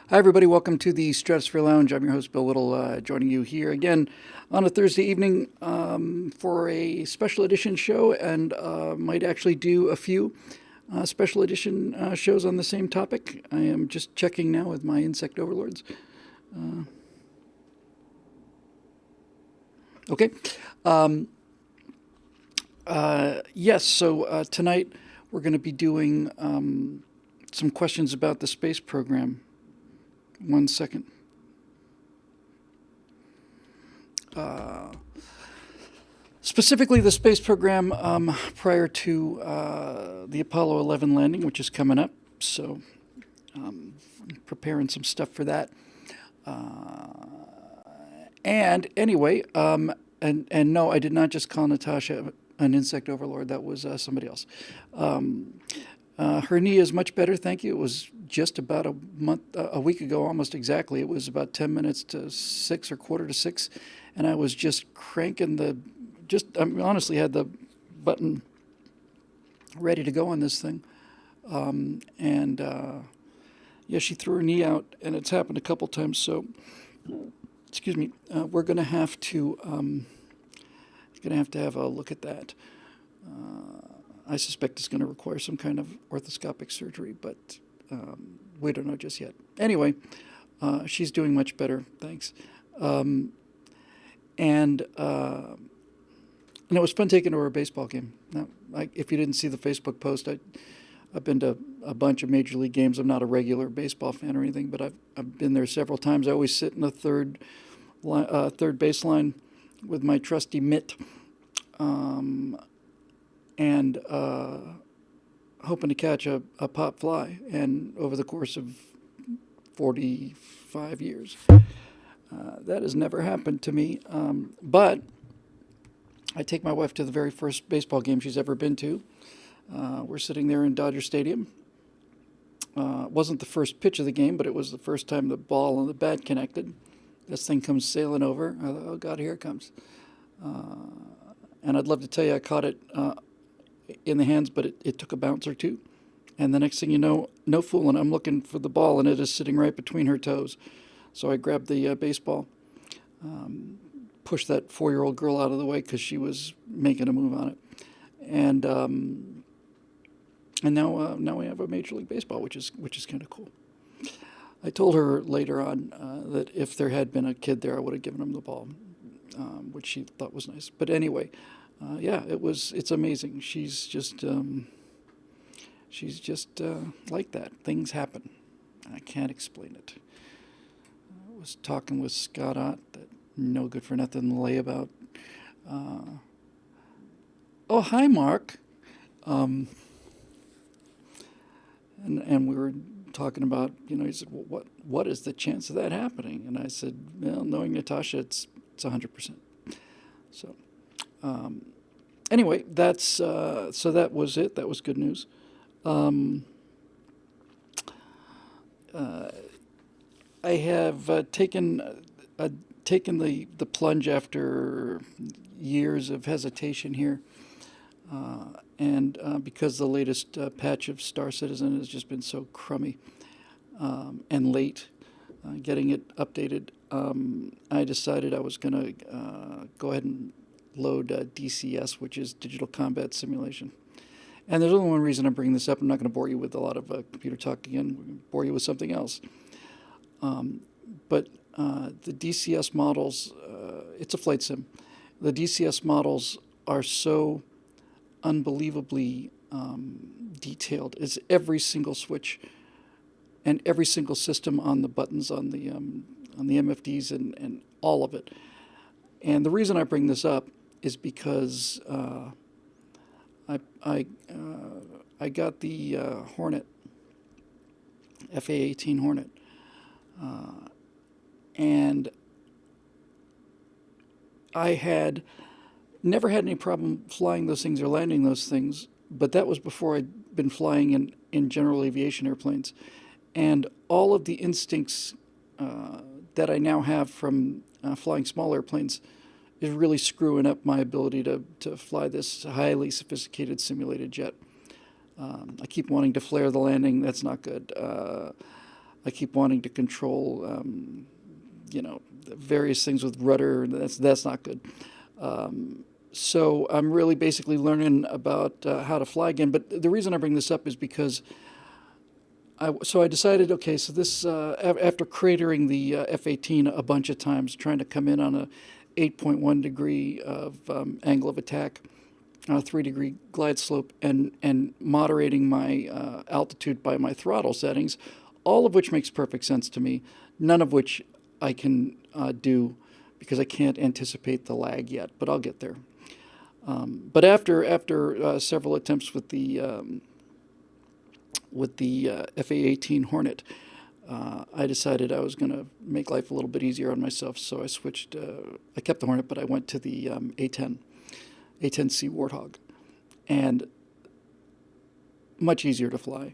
Hi, everybody. Welcome to the Stratosphere Lounge. I'm your host, Bill Whittle, joining you here again on a Thursday evening for a special edition show, and might actually do a few special edition shows on the same topic. I am just checking now with my insect overlords. Okay. Um, yes, so tonight we're going to be doing some questions about the space program. 1 second. Specifically, the space program prior to the Apollo 11 landing, which is coming up. So, preparing some stuff for that. And anyway, and no, I did not just call Natasha an insect overlord. That was somebody else. Her knee is much better, thank you. It was just about a week ago, almost exactly. It was about 10 minutes to 6 or quarter to 6, and I was just cranking I honestly had the button ready to go on this thing. And yeah, she threw her knee out, and it's happened a couple times. So, excuse me, we're going to have to have a look at that. I suspect it's going to require some kind of orthoscopic surgery, but we don't know just yet. Anyway, she's doing much better, thanks. And it was fun taking her to a baseball game. Now, if you didn't see the Facebook post, I've been to a bunch of major league games. I'm not a regular baseball fan or anything, but I've been there several times. I always sit in the third baseline with my trusty mitt. And hoping to catch a pop fly. And over the course of 45 years, that has never happened to me. But I take my wife to the very first baseball game she's ever been to. We're sitting there in Dodger Stadium. It wasn't the first pitch of the game, but it was the first time the ball and the bat connected. This thing comes sailing over. I thought, oh, God, here it comes. And I'd love to tell you I caught it in the hands, but it took a bounce or two. And the next thing you know, no fooling, I'm looking for the ball, and it is sitting right between her toes. So I grabbed the baseball, pushed that 4-year-old girl out of the way because she was making a move on it. And now we have a Major League Baseball, which is kind of cool. I told her later on that if there had been a kid there, I would have given him the ball, which she thought was nice. But anyway, yeah, it's amazing. She's just like that. Things happen. I can't explain it. I was talking with Scott Ott, that no good for nothing layabout. Oh, hi, Mark. And we were talking about, he said, well, what is the chance of that happening? And I said, well, knowing Natasha, it's 100%. So, anyway, so that was it. That was good news. I have taken the plunge after years of hesitation here, and because the latest patch of Star Citizen has just been so crummy and late getting it updated, I decided I was going to go ahead and load DCS, which is Digital Combat Simulation. And there's only one reason I'm bringing this up. I'm not going to bore you with a lot of computer talk again. We're going to bore you with something else. But the DCS models, it's a flight sim. The DCS models are so unbelievably detailed. It's every single switch and every single system on the buttons on the MFDs and all of it. And the reason I bring this up is because I got the Hornet, FA-18 Hornet, and I had never had any problem flying those things or landing those things, but that was before I'd been flying in general aviation airplanes. And all of the instincts that I now have from flying small airplanes is really screwing up my ability to fly this highly sophisticated simulated jet. I keep wanting to flare the landing. That's not good. I keep wanting to control, various things with rudder. That's not good. So I'm really basically learning about how to fly again. But the reason I bring this up is because I decided, okay, so this after cratering the F-18 a bunch of times, trying to come in on a 8.1 degree of angle of attack, on a 3 degree glide slope, and moderating my altitude by my throttle settings, all of which makes perfect sense to me. None of which I can do because I can't anticipate the lag yet, but I'll get there. But after several attempts with the FA-18 Hornet, I decided I was going to make life a little bit easier on myself. So I switched. I kept the Hornet, but I went to the A10C Warthog, and much easier to fly.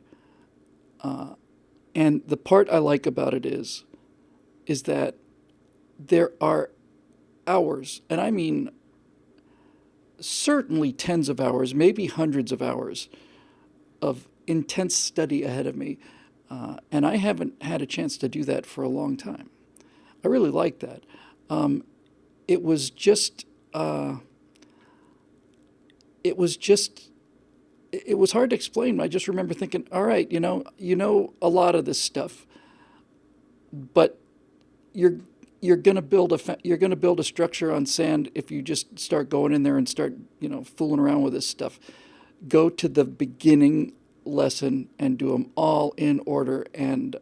And the part I like about it is that there are hours, and I mean certainly tens of hours, maybe hundreds of hours of intense study ahead of me. And I haven't had a chance to do that for a long time. I really like that. It was just, it was just, it was hard to explain. I just remember thinking, all right, a lot of this stuff, but you're you're gonna build a structure on sand if you just start going in there and start fooling around with this stuff. Go to the beginning lesson and do them all in order, and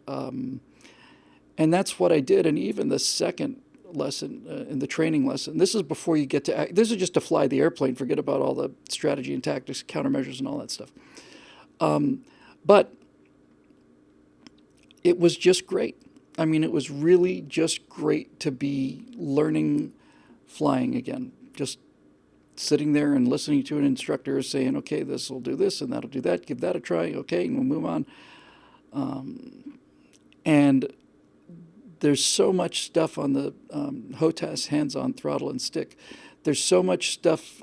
that's what I did. And even the second lesson, in the training lesson, this is before you get to this is just to fly the airplane. Forget about all the strategy and tactics, countermeasures, and all that stuff. But it was just great. I mean, it was really just great to be learning flying again. Just sitting there and listening to an instructor saying, okay, this will do this and that'll do that. Give that a try. Okay, and we'll move on. And there's so much stuff on the HOTAS hands-on throttle and stick. There's so much stuff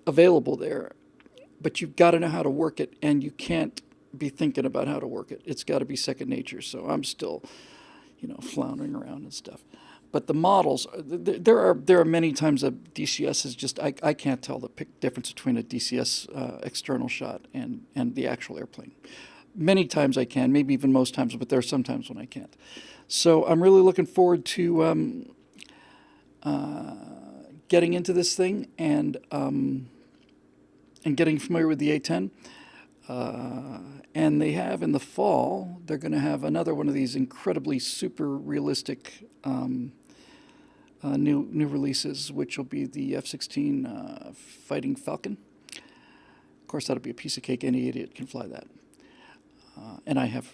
available there, but you've got to know how to work it, and you can't be thinking about how to work it. It's got to be second nature. So I'm still, floundering around and stuff. But the models, there are many times that DCS is just, I can't tell the difference between a DCS external shot and the actual airplane. Many times I can, maybe even most times, but there are some times when I can't. So I'm really looking forward to getting into this thing and getting familiar with the A10. And they have in the fall, they're going to have another one of these incredibly super realistic new releases, which will be the F-16 Fighting Falcon. Of course, that'll be a piece of cake. Any idiot can fly that. And I have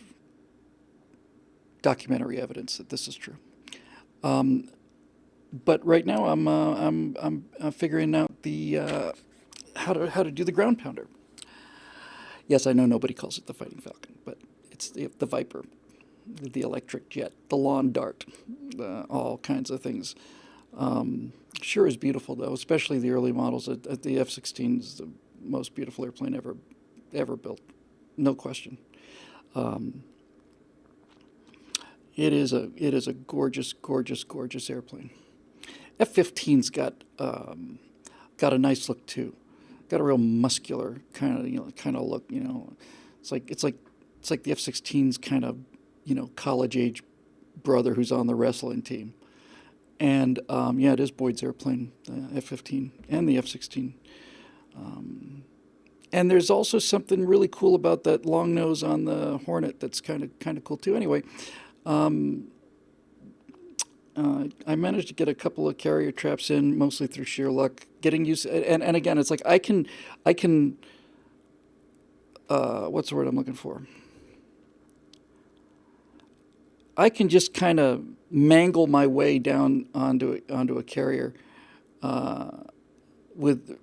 documentary evidence that this is true. But right now, I'm figuring out the how to do the ground pounder. Yes, I know nobody calls it the Fighting Falcon, but it's the Viper, the electric jet, the lawn dart, all kinds of things. Sure is beautiful, though, especially the early models. The F-16 is the most beautiful airplane ever built, no question. It is a gorgeous, gorgeous, gorgeous airplane. F-15's got a nice look too. Got a real muscular kind of look. It's like the F-16's kind of college age brother who's on the wrestling team. And yeah, it is Boyd's airplane, the F-15 and the F-16. And there's also something really cool about that long nose on the Hornet that's kind of cool too. Anyway, I managed to get a couple of carrier traps in, mostly through sheer luck. Getting used, and again, it's like I can. What's the word I'm looking for? I can just kind of mangle my way down onto a carrier, with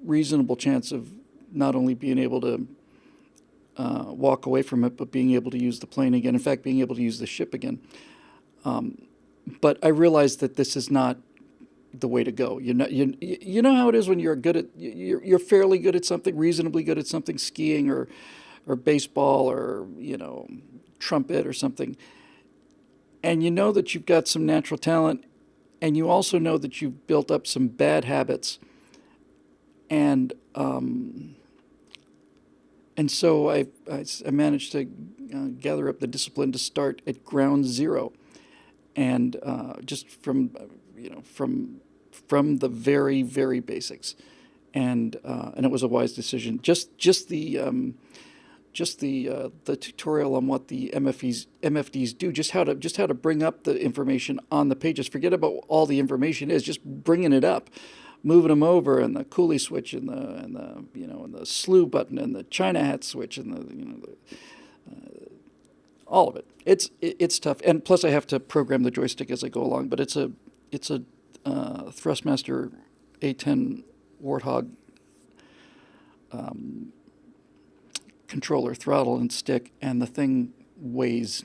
reasonable chance of not only being able to walk away from it, but being able to use the plane again. In fact, being able to use the ship again. But I realized that this is not the way to go. You know how it is when you're fairly good at something, reasonably good at something, skiing or or baseball or, trumpet or something. And you know that you've got some natural talent, and you also know that you've built up some bad habits. And and so I managed to gather up the discipline to start at ground zero, and just from the very very basics, and it was a wise decision. Just the tutorial on what the MFDs do, just how to bring up the information on the pages. Forget about all the information is, just bringing it up, moving them over, and the coolie switch, and the slew button, and the China hat switch, and all of it. It's tough, and plus I have to program the joystick as I go along. But it's a Thrustmaster A10 Warthog controller, throttle and stick, and the thing weighs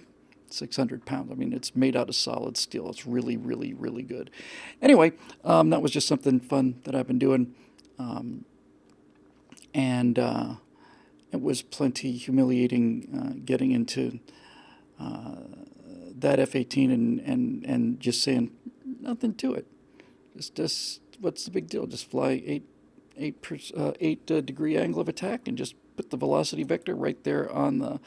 600 pounds. I mean, it's made out of solid steel. It's really, really, really good. Anyway, that was just something fun that I've been doing. And it was plenty humiliating getting into that F-18 and just saying nothing to it. Just what's the big deal? Just fly 8 degree angle of attack and just put the velocity vector right there on the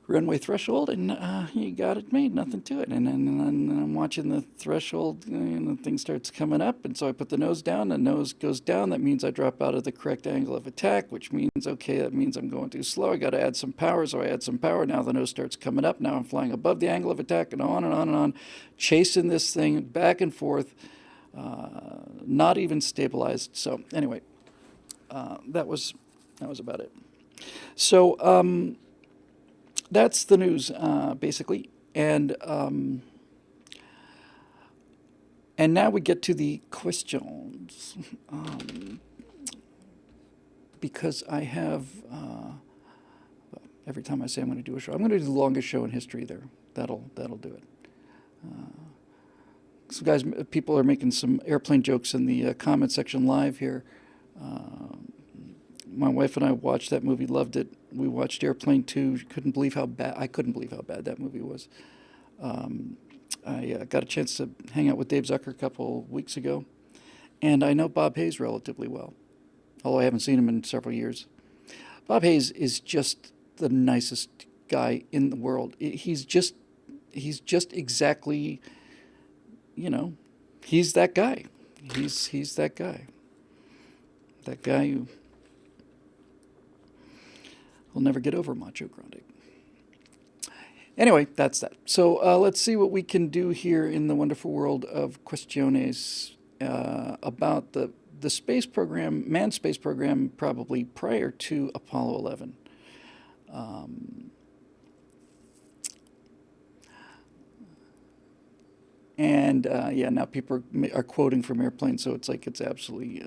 runway threshold, and you got it made. Nothing to it. And I'm watching the threshold, and the thing starts coming up, and so I put the nose down. The nose goes down. That means I drop out of the correct angle of attack, which means, okay, that means I'm going too slow. I got to add some power, so I add some power. Now the nose starts coming up. Now I'm flying above the angle of attack, and on and on and on, chasing this thing back and forth, not even stabilized. So anyway, that was about it. So that's the news, basically, and now we get to the questions, because I have every time I say I'm going to do a show, I'm going to do the longest show in history. There, that'll do it. Some guys, people are making some airplane jokes in the comment section live here. My wife and I watched that movie, loved it. We watched Airplane 2. I couldn't believe how bad that movie was. I got a chance to hang out with Dave Zucker a couple weeks ago, and I know Bob Hayes relatively well, although I haven't seen him in several years. Bob Hayes is just the nicest guy in the world. He's just exactly, he's that guy. He's that guy. That guy who will never get over Macho Grande. Anyway, that's that. So let's see what we can do here in the wonderful world of questiones about the space program, manned space program, probably prior to Apollo 11. Now people are quoting from airplanes, so it's like it's absolutely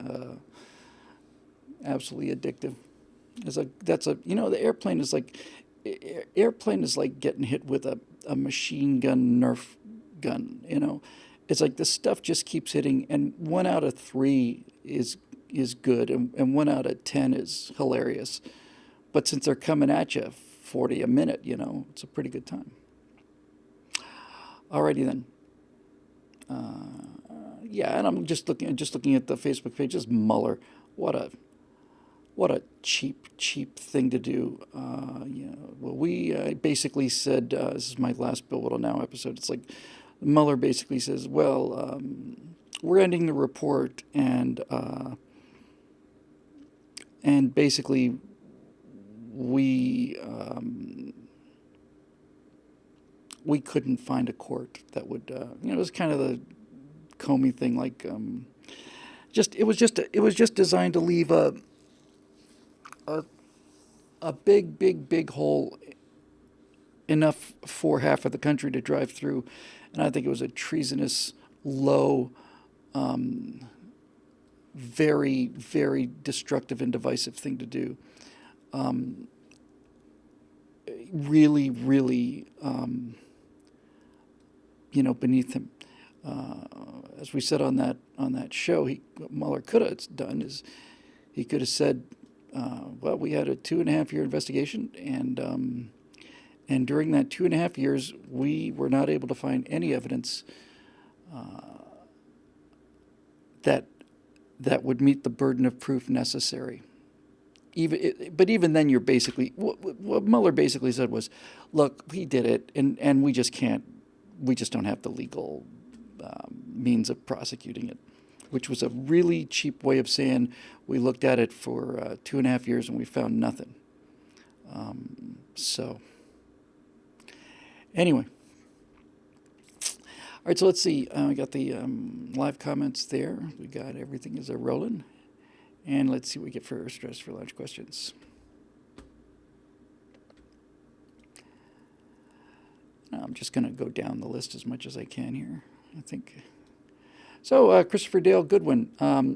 addictive. The airplane is like getting hit with a machine gun Nerf gun. It's like the stuff just keeps hitting, and 1 out of 3 is good, and 1 out of 10 is hilarious. But since they're coming at you 40 a minute, it's a pretty good time. Alrighty then. And I'm just looking at the Facebook page. Just Mueller, what a cheap thing to do. I basically said, this is my last Bill Whittle Now episode. It's like Mueller basically says, well, we're ending the report, and basically we couldn't find a court that would, it was kind of the Comey thing, like it was just designed to leave a big hole enough for half of the country to drive through, and I think it was a treasonous, low, very very destructive and divisive thing to do. Really beneath him. As we said on that show, what Mueller could have done is he could have said, well, we had a 2.5 year investigation, and during that 2.5 years, we were not able to find any evidence that that would meet the burden of proof necessary. But even then, you're basically what Mueller basically said was, "Look, he did it, and we just can't, we just don't have the legal means of prosecuting it," which was a really cheap way of saying we looked at it for 2.5 years and we found nothing. So anyway, all right. So let's see. We got the live comments there. We got everything is a rolling. And let's see what we get for stress for lunch questions. I'm just going to go down the list as much as I can here, I think. So, Christopher Dale Goodwin,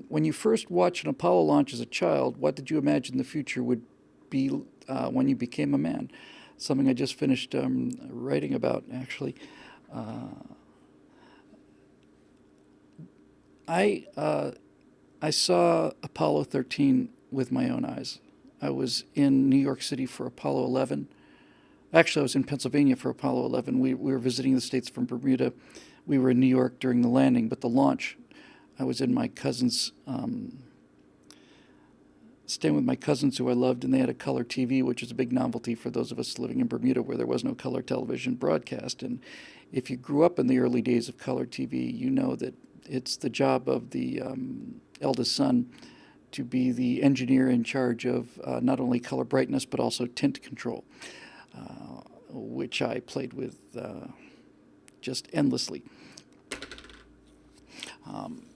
when you first watched an Apollo launch as a child, what did you imagine the future would be when you became a man? Something I just finished writing about, actually. I saw Apollo 13 with my own eyes. I was in New York City for Apollo 11. Actually, I was in Pennsylvania for Apollo 11. We were visiting the States from Bermuda. We were in New York during the landing, but the launch, I was in my cousin's, staying with my cousins who I loved, and they had a color TV, which is a big novelty for those of us living in Bermuda where there was no color television broadcast. And if you grew up in the early days of color TV, you know that it's the job of the eldest son to be the engineer in charge of not only color brightness but also tint control, which I played with just endlessly.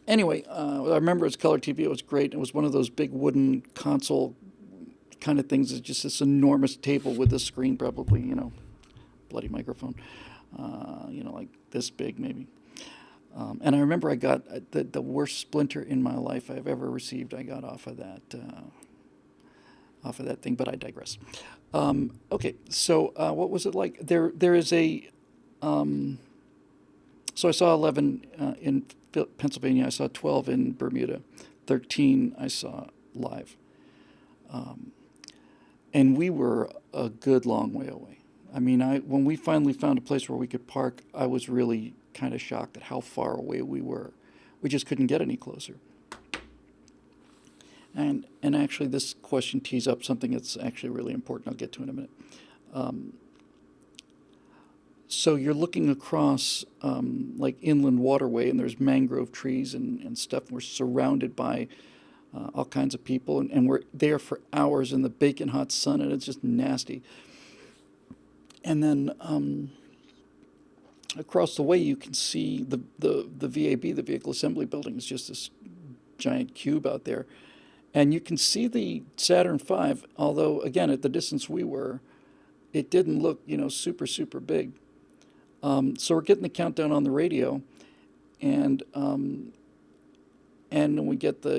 Anyway, I remember as color TV, it was great. It was one of those big wooden console kind of things. It's just this enormous table with a screen, probably, bloody microphone, like this big maybe. And I remember I got the worst splinter in my life I've ever received. I got off of that thing, but I digress. Okay, so what was it like? There is a. So I saw 11 in Pennsylvania. I saw 12 in Bermuda. 13 I saw live. And we were a good long way away. I mean, when we finally found a place where we could park, I was really kind of shocked at how far away we were. We just couldn't get any closer. And actually, this question tees up something that's actually really important. I'll get to in a minute. So you're looking across like inland waterway, and there's mangrove trees and stuff. We're surrounded by all kinds of people, and we're there for hours in the baking hot sun, and it's just nasty. And then across the way, you can see the VAB, the Vehicle Assembly Building, is just this giant cube out there. And you can see the Saturn V, although, again, at the distance we were, it didn't look, super, super big. So we're getting the countdown on the radio, and we get the,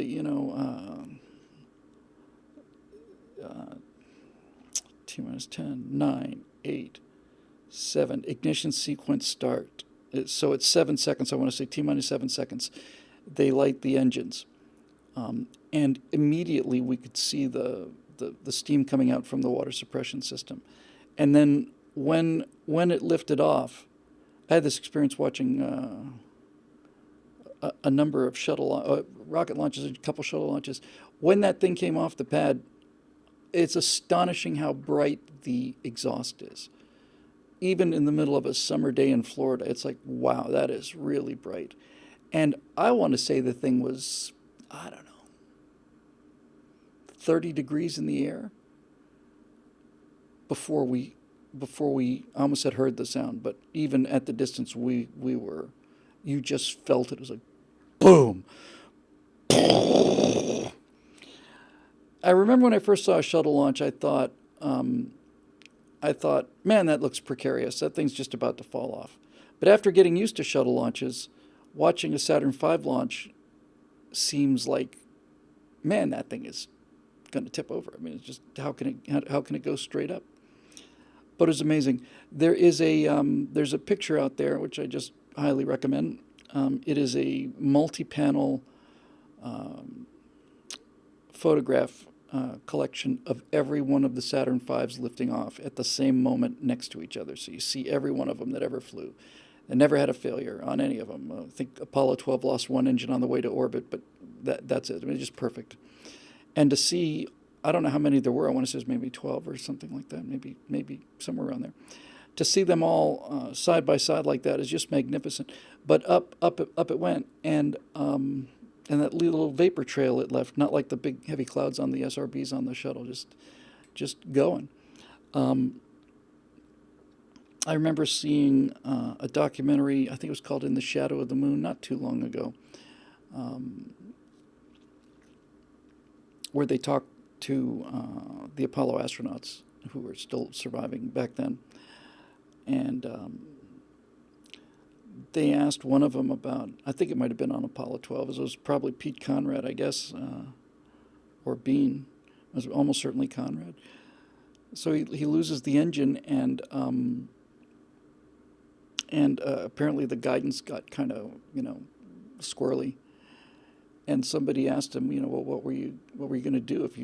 T minus 10, 9, 8, 7, ignition sequence start. So it's 7 seconds. I want to say T minus 7 seconds. They light the engines. And immediately we could see the steam coming out from the water suppression system. And then when it lifted off, I had this experience watching a number of rocket launches, a couple shuttle launches. When that thing came off the pad, it's astonishing how bright the exhaust is. Even in the middle of a summer day in Florida, it's like, wow, that is really bright. And I want to say the thing was, I don't know, 30 degrees in the air before we I almost had heard the sound, but even at the distance we were, you just felt it. It was like, boom. I remember when I first saw a shuttle launch, I thought, man, that looks precarious. That thing's just about to fall off. But after getting used to shuttle launches, watching a Saturn V launch seems like, man, that thing is going to tip over. I mean, it's just how can it go straight up? But it's amazing. There's a picture out there which I just highly recommend. It is a multi-panel photograph collection of every one of the Saturn V's lifting off at the same moment next to each other. So you see every one of them that ever flew. They never had a failure on any of them. I think Apollo 12 lost one engine on the way to orbit, but that's it. I mean, it's just perfect. And to see, I don't know how many there were. I want to say it was maybe 12 or something like that, maybe somewhere around there. To see them all side by side like that is just magnificent. But up it went, and that little vapor trail it left, not like the big heavy clouds on the SRBs on the shuttle, just going. I remember seeing a documentary, I think it was called In the Shadow of the Moon, not too long ago, where they talked to the Apollo astronauts who were still surviving back then. And they asked one of them about, I think it might have been on Apollo 12, it was probably Pete Conrad, I guess, or Bean. It was almost certainly Conrad. So he loses the engine, and apparently the guidance got kind of, squirrely. And somebody asked him, well, what were you going to do if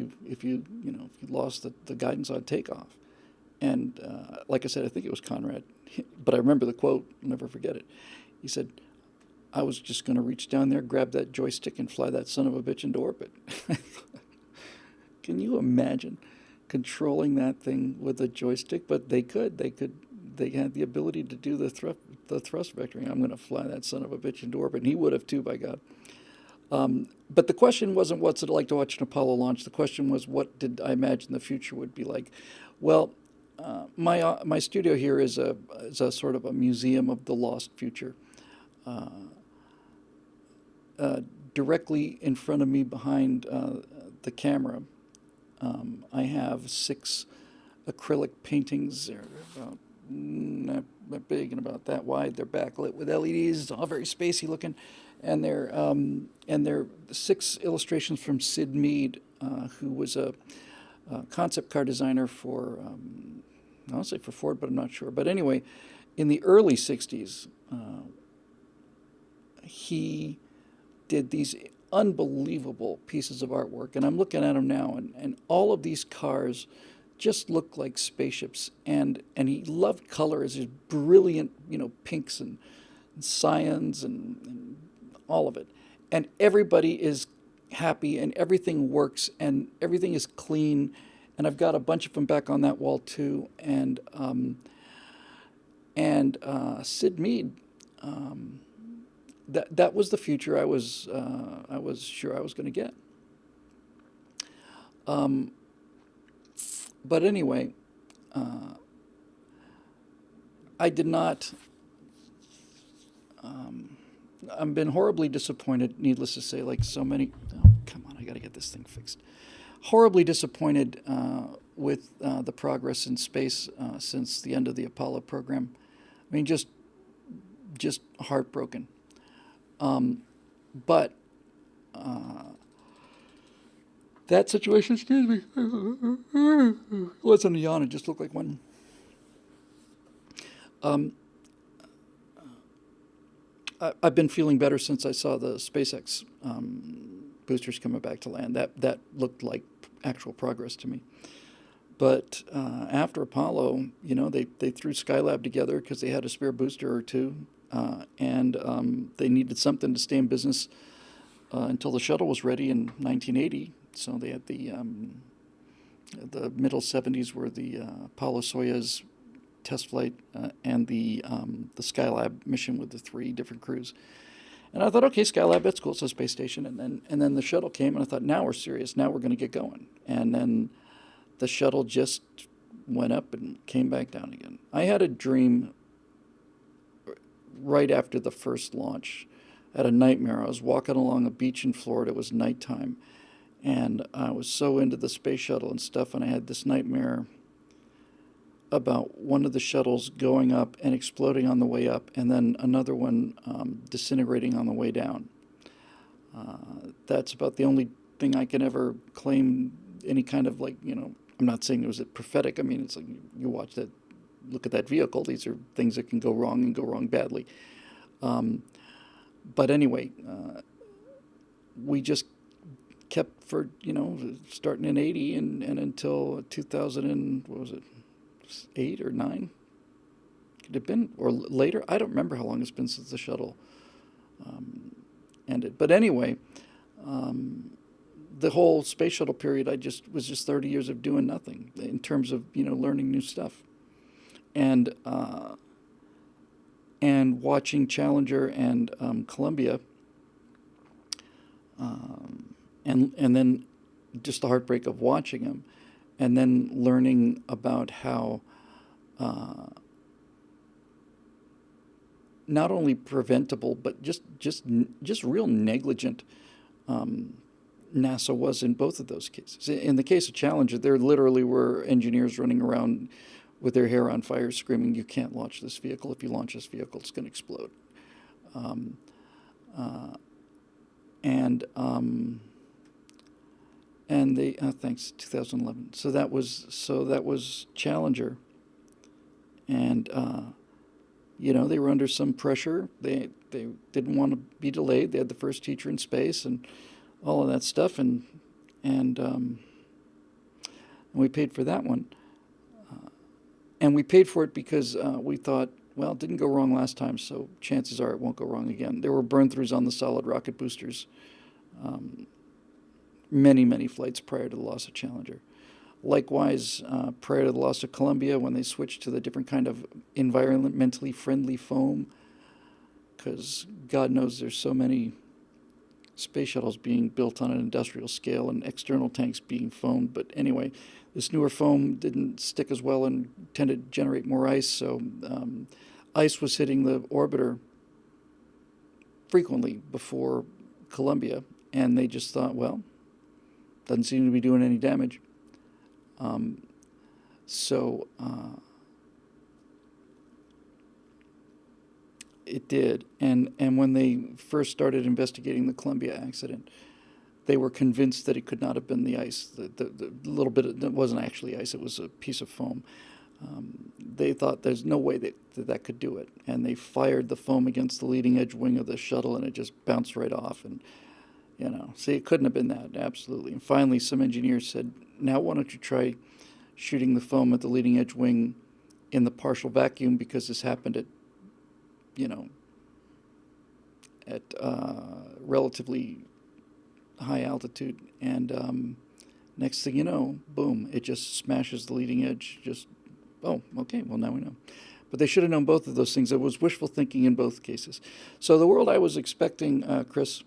you lost the guidance on takeoff? And like I said, I think it was Conrad, but I remember the quote. I'll never forget it. He said, "I was just going to reach down there, grab that joystick, and fly that son of a bitch into orbit." Can you imagine controlling that thing with a joystick? But they could. They had the ability to do the thrust vectoring. I'm going to fly that son of a bitch into orbit, and he would have too, by God. But the question wasn't what's it like to watch an Apollo launch. The question was, what did I imagine the future would be like? Well, my studio here is a sort of a museum of the lost future. Directly in front of me, behind the camera, I have 6 acrylic paintings. They're about that big and about that wide. They're backlit with LEDs, all very spacey looking, and they're 6 illustrations from Sid Mead, who was a concept car designer for, I'll say for Ford, but I'm not sure. But anyway, in the early 60s, he did these unbelievable pieces of artwork. And I'm looking at them now, and all of these cars just look like spaceships. And he loved colors, his brilliant, pinks and cyans and all of it. And everybody is happy, and everything works, and everything is clean. And I've got a bunch of them back on that wall too. And Sid Mead, that was the future I was sure I was going to get. But anyway, I did not. I've been horribly disappointed, needless to say, like so many. Oh, come on, I got to get this thing fixed. Horribly disappointed with the progress in space since the end of the Apollo program. I mean, just heartbroken. But that situation, excuse me, wasn't a yawn, it just looked like one. I've been feeling better since I saw the SpaceX boosters coming back to land. That looked like actual progress to me. But after Apollo, they threw Skylab together because they had a spare booster or two, and they needed something to stay in business until the shuttle was ready in 1980. So they had the middle 70s were the Apollo-Soyuz test flight and the Skylab mission with the 3 different crews. And I thought, okay, Skylab, that's cool, it's a space station. And then the shuttle came, and I thought, now we're serious, now we're going to get going. And then the shuttle just went up and came back down again. I had a dream right after the first launch. I had a nightmare. I was walking along a beach in Florida. It was nighttime. And I was so into the space shuttle and stuff, and I had this nightmare about one of the shuttles going up and exploding on the way up, and then another one disintegrating on the way down. That's about the only thing I can ever claim any kind of I'm not saying it was prophetic. I mean, it's like you watch that, look at that vehicle. These are things that can go wrong and go wrong badly. But anyway, we just kept for, starting in 80 and until 2000 and, what was it, 8 or 9? Could it have been, or later? I don't remember how long it's been since the shuttle ended. But anyway, the whole space shuttle period, was just 30 years of doing nothing in terms of, learning new stuff. And watching Challenger and Columbia, and then just the heartbreak of watching them, and then learning about how not only preventable but just real negligent NASA was in both of those cases. In the case of Challenger, there literally were engineers running around with their hair on fire, screaming, "You can't launch this vehicle. If you launch this vehicle, it's going to explode." And they thanks 2011. So that was Challenger, and they were under some pressure. They didn't want to be delayed. They had the first teacher in space and all of that stuff, and we paid for that one. And we paid for it because we thought, well, it didn't go wrong last time, so chances are it won't go wrong again. There were burn-throughs on the solid rocket boosters many, many flights prior to the loss of Challenger. Likewise, prior to the loss of Columbia, when they switched to the different kind of environmentally friendly foam, because God knows there's so many space shuttles being built on an industrial scale and external tanks being foamed. But anyway, this newer foam didn't stick as well and tended to generate more ice, so ice was hitting the orbiter frequently before Columbia, and they just thought, well, doesn't seem to be doing any damage. So it did, and when they first started investigating the Columbia accident, they were convinced that it could not have been the ice. The little bit it wasn't actually ice; it was a piece of foam. They thought there's no way that could do it, and they fired the foam against the leading edge wing of the shuttle, and it just bounced right off. And see, it couldn't have been that, absolutely. And finally, some engineers said, "Now, why don't you try shooting the foam at the leading edge wing in the partial vacuum, because this happened at relatively high altitude." And next thing you know, boom, it just smashes the leading edge. Oh, okay, well, now we know. But they should have known both of those things. It was wishful thinking in both cases. So the world I was expecting, Chris,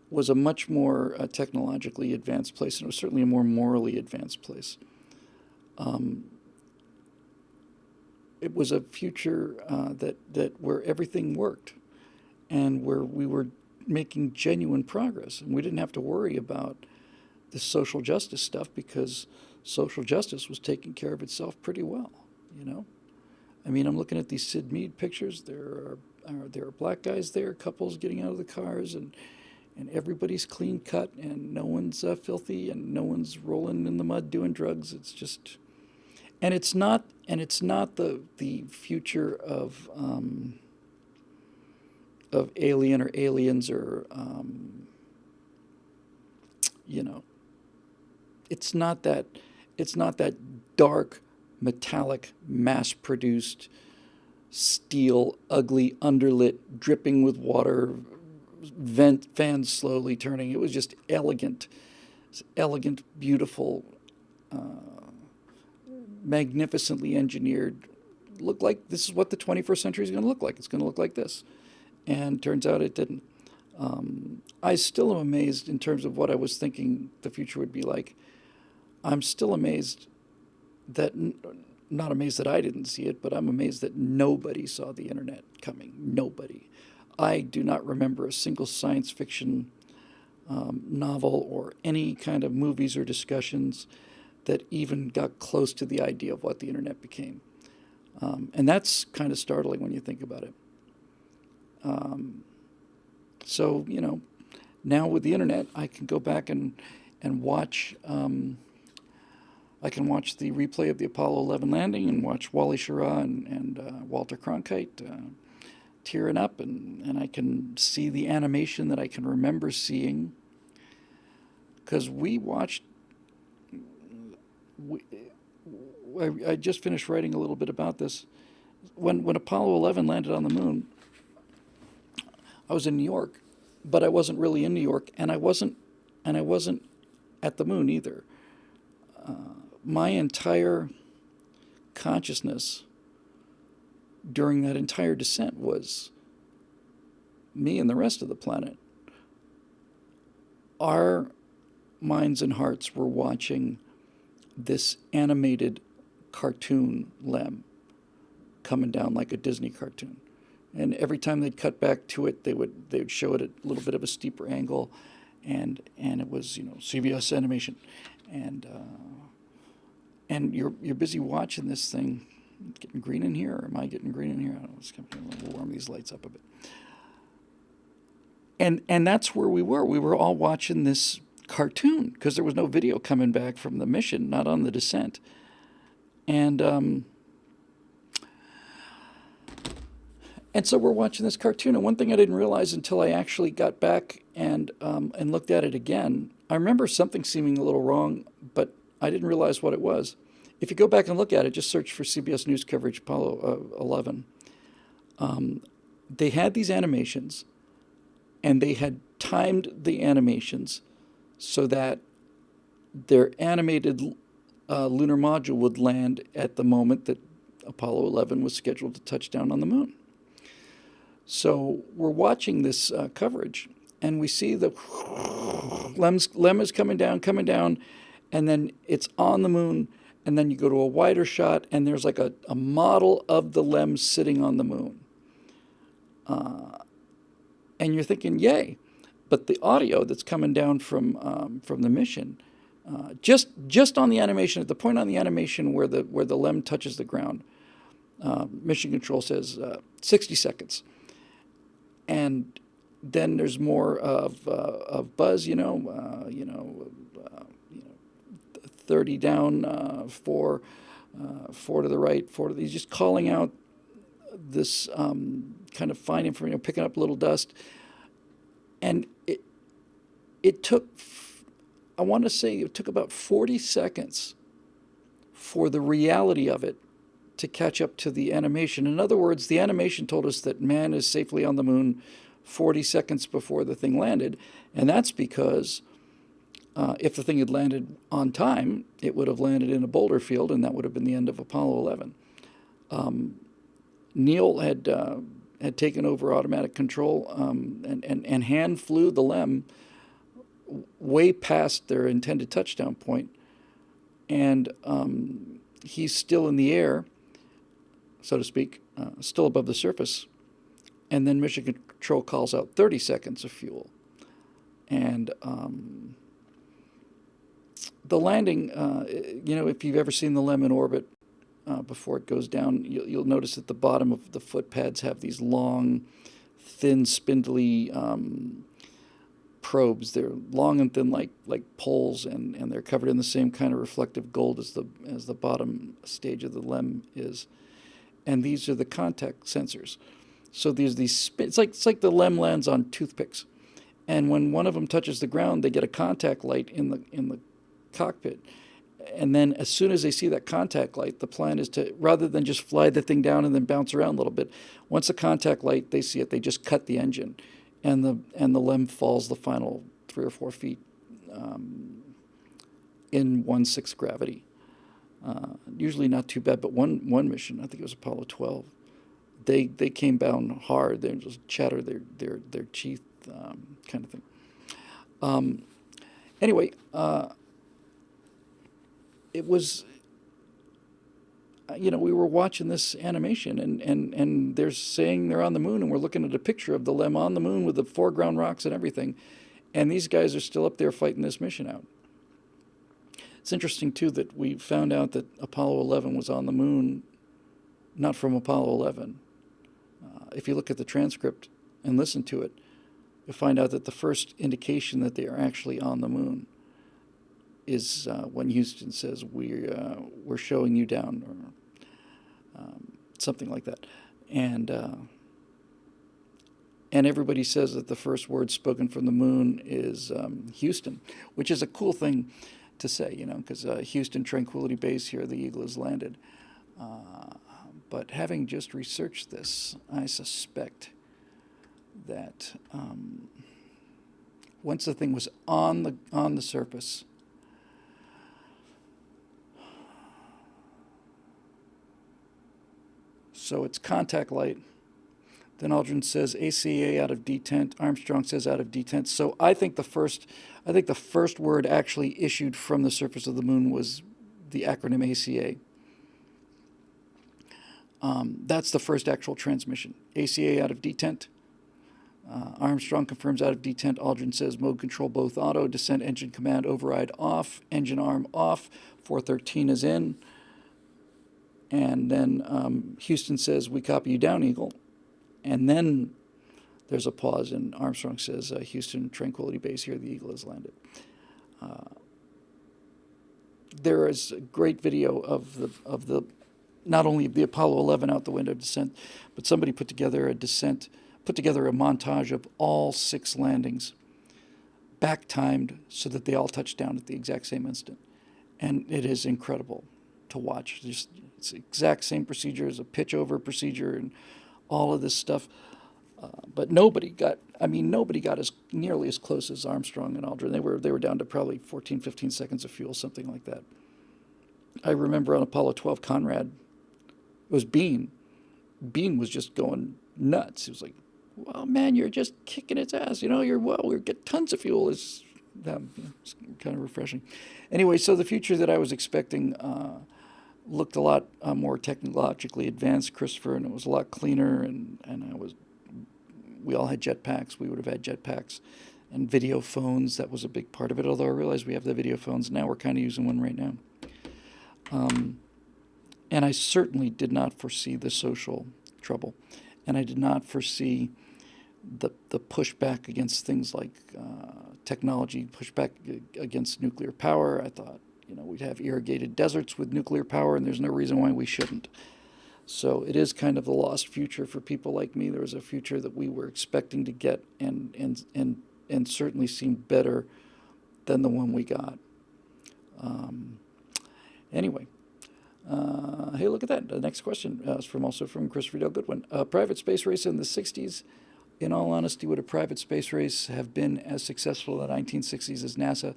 was a much more technologically advanced place, and it was certainly a more morally advanced place. It was a future that where everything worked, and where we were making genuine progress, and we didn't have to worry about the social justice stuff, because social justice was taking care of itself pretty well. I mean, I'm looking at these Sid Mead pictures. There are black guys there, couples getting out of the cars, and everybody's clean cut, and no one's filthy, and no one's rolling in the mud doing drugs. It's just, and it's not the future of Alien or Aliens, or it's not that dark, metallic, mass-produced, steel, ugly, underlit, dripping with water, vent fans slowly turning. It was just elegant, beautiful, magnificently engineered. Looked like this is what the 21st century is going to look like. It's going to look like this. And turns out it didn't. I still am amazed in terms of what I was thinking the future would be like. I'm still amazed that, not amazed that I didn't see it, but I'm amazed that nobody saw the internet coming. Nobody. I do not remember a single science fiction novel or any kind of movies or discussions that even got close to the idea of what the internet became. And that's kind of startling when you think about it. So, now with the internet, I can go back and watch, I can watch the replay of the Apollo 11 landing, and watch Wally Schirra and Walter Cronkite tearing up, and I can see the animation that I can remember seeing because we, I just finished writing a little bit about this. When Apollo 11 landed on the moon, I was in New York, but I wasn't really in New York, and I wasn't at the moon either. My entire consciousness during that entire descent was me and the rest of the planet. Our minds and hearts were watching this animated cartoon LEM coming down like a Disney cartoon. And every time they'd cut back to it, they would show it at a little bit of a steeper angle, and it was CBS animation, and you're busy watching this thing. Getting green in here, or am I getting green in here? I don't know. It's going to warm these lights up a bit. And that's where we were. We were all watching this cartoon because there was no video coming back from the mission, not on the descent. And so we're watching this cartoon. And one thing I didn't realize until I actually got back and looked at it again, I remember something seeming a little wrong, but I didn't realize what it was. If you go back and look at it, just search for CBS News coverage Apollo 11. They had these animations, and they had timed the animations so that their animated lunar module would land at the moment that Apollo 11 was scheduled to touch down on the moon. So we're watching this coverage, and we see the LEM is coming down, and then it's on the moon, and then you go to a wider shot, and there's like a model of the LEM sitting on the moon. And you're thinking, yay. But the audio that's coming down from the mission, just on the animation, at the point on the animation where the LEM touches the ground, mission control says 60 seconds. And then there's more of buzz, 30 down, 4 to the right, 4 to the. He's just calling out this kind of fine information, picking up little dust, and it took, I want to say, it took about 40 seconds for the reality of it to catch up to the animation. In other words, the animation told us that man is safely on the moon 40 seconds before the thing landed, and that's because if the thing had landed on time, it would have landed in a boulder field, and that would have been the end of Apollo 11. Neil had taken over automatic control and hand flew the LEM way past their intended touchdown point, and he's still in the air, so to speak, still above the surface, and then mission control calls out 30 seconds of fuel. And the landing, if you've ever seen the LEM in orbit before it goes down, you'll notice that the bottom of the foot pads have these long, thin, spindly probes. They're long and thin like poles, and they're covered in the same kind of reflective gold as the bottom stage of the LEM is. And these are the contact sensors. So there's these it's like the LEM lands on toothpicks, and when one of them touches the ground, they get a contact light in the cockpit. And then as soon as they see that contact light, the plan is to, rather than just fly the thing down and then bounce around a little bit, once the contact light, they see it, they just cut the engine, and the LEM falls the final 3 or 4 feet in 1/6 gravity. Usually not too bad, but one mission, I think it was Apollo 12, they came down hard. They just chatter their teeth, kind of thing. Anyway. It was, we were watching this animation, and they're saying they're on the moon, and we're looking at a picture of the LEM on the moon with the foreground rocks and everything, and these guys are still up there fighting this mission out. It's interesting, too, that we found out that Apollo 11 was on the moon, not from Apollo 11. If you look at the transcript and listen to it, you'll find out that the first indication that they are actually on the moon is when Houston says, we're showing you down, or something like that. And And everybody says that the first word spoken from the moon is Houston, which is a cool thing to say, because Houston Tranquility Base, here the Eagle has landed. But having just researched this, I suspect that once the thing was on the surface, so it's contact light. Then Aldrin says ACA out of detent. Armstrong says out of detent. So I think the first word actually issued from the surface of the moon was the acronym ACA. That's the first actual transmission. ACA out of detent. Armstrong confirms out of detent. Aldrin says mode control both auto. Descent engine command override off. Engine arm off. 413 is in. And then Houston says we copy you down, Eagle. And then there's a pause, and Armstrong says, Houston Tranquility Base, here the Eagle has landed. There is a great video of the not only the Apollo 11 out the window descent, but somebody put together a montage of all 6 landings, back-timed so that they all touched down at the exact same instant. And it is incredible to watch. It's the exact same procedure as a pitch-over procedure and all of this stuff. But nobody got as nearly as close as Armstrong and Aldrin. They were down to probably 14, 15 seconds of fuel, something like that. I remember on Apollo 12, Conrad, it was Bean. Bean was just going nuts. He was like, well, man, you're just kicking its ass. We get tons of fuel. It's kind of refreshing. Anyway, so the future that I was expecting looked a lot more technologically advanced, Christopher, and it was a lot cleaner, and we all had jetpacks. We would have had jetpacks and video phones. That was a big part of it, although I realize we have the video phones now. We're kind of using one right now. And I certainly did not foresee the social trouble, and I did not foresee the pushback against things like technology, pushback against nuclear power. I thought, we'd have irrigated deserts with nuclear power, and there's no reason why we shouldn't. So it is kind of the lost future for people like me. There was a future that we were expecting to get, and certainly seemed better than the one we got. Anyway, hey, look at that. The next question is from Christopher Dale Goodwin. Private space race in the 60s. In all honesty, would a private space race have been as successful in the 1960s as NASA?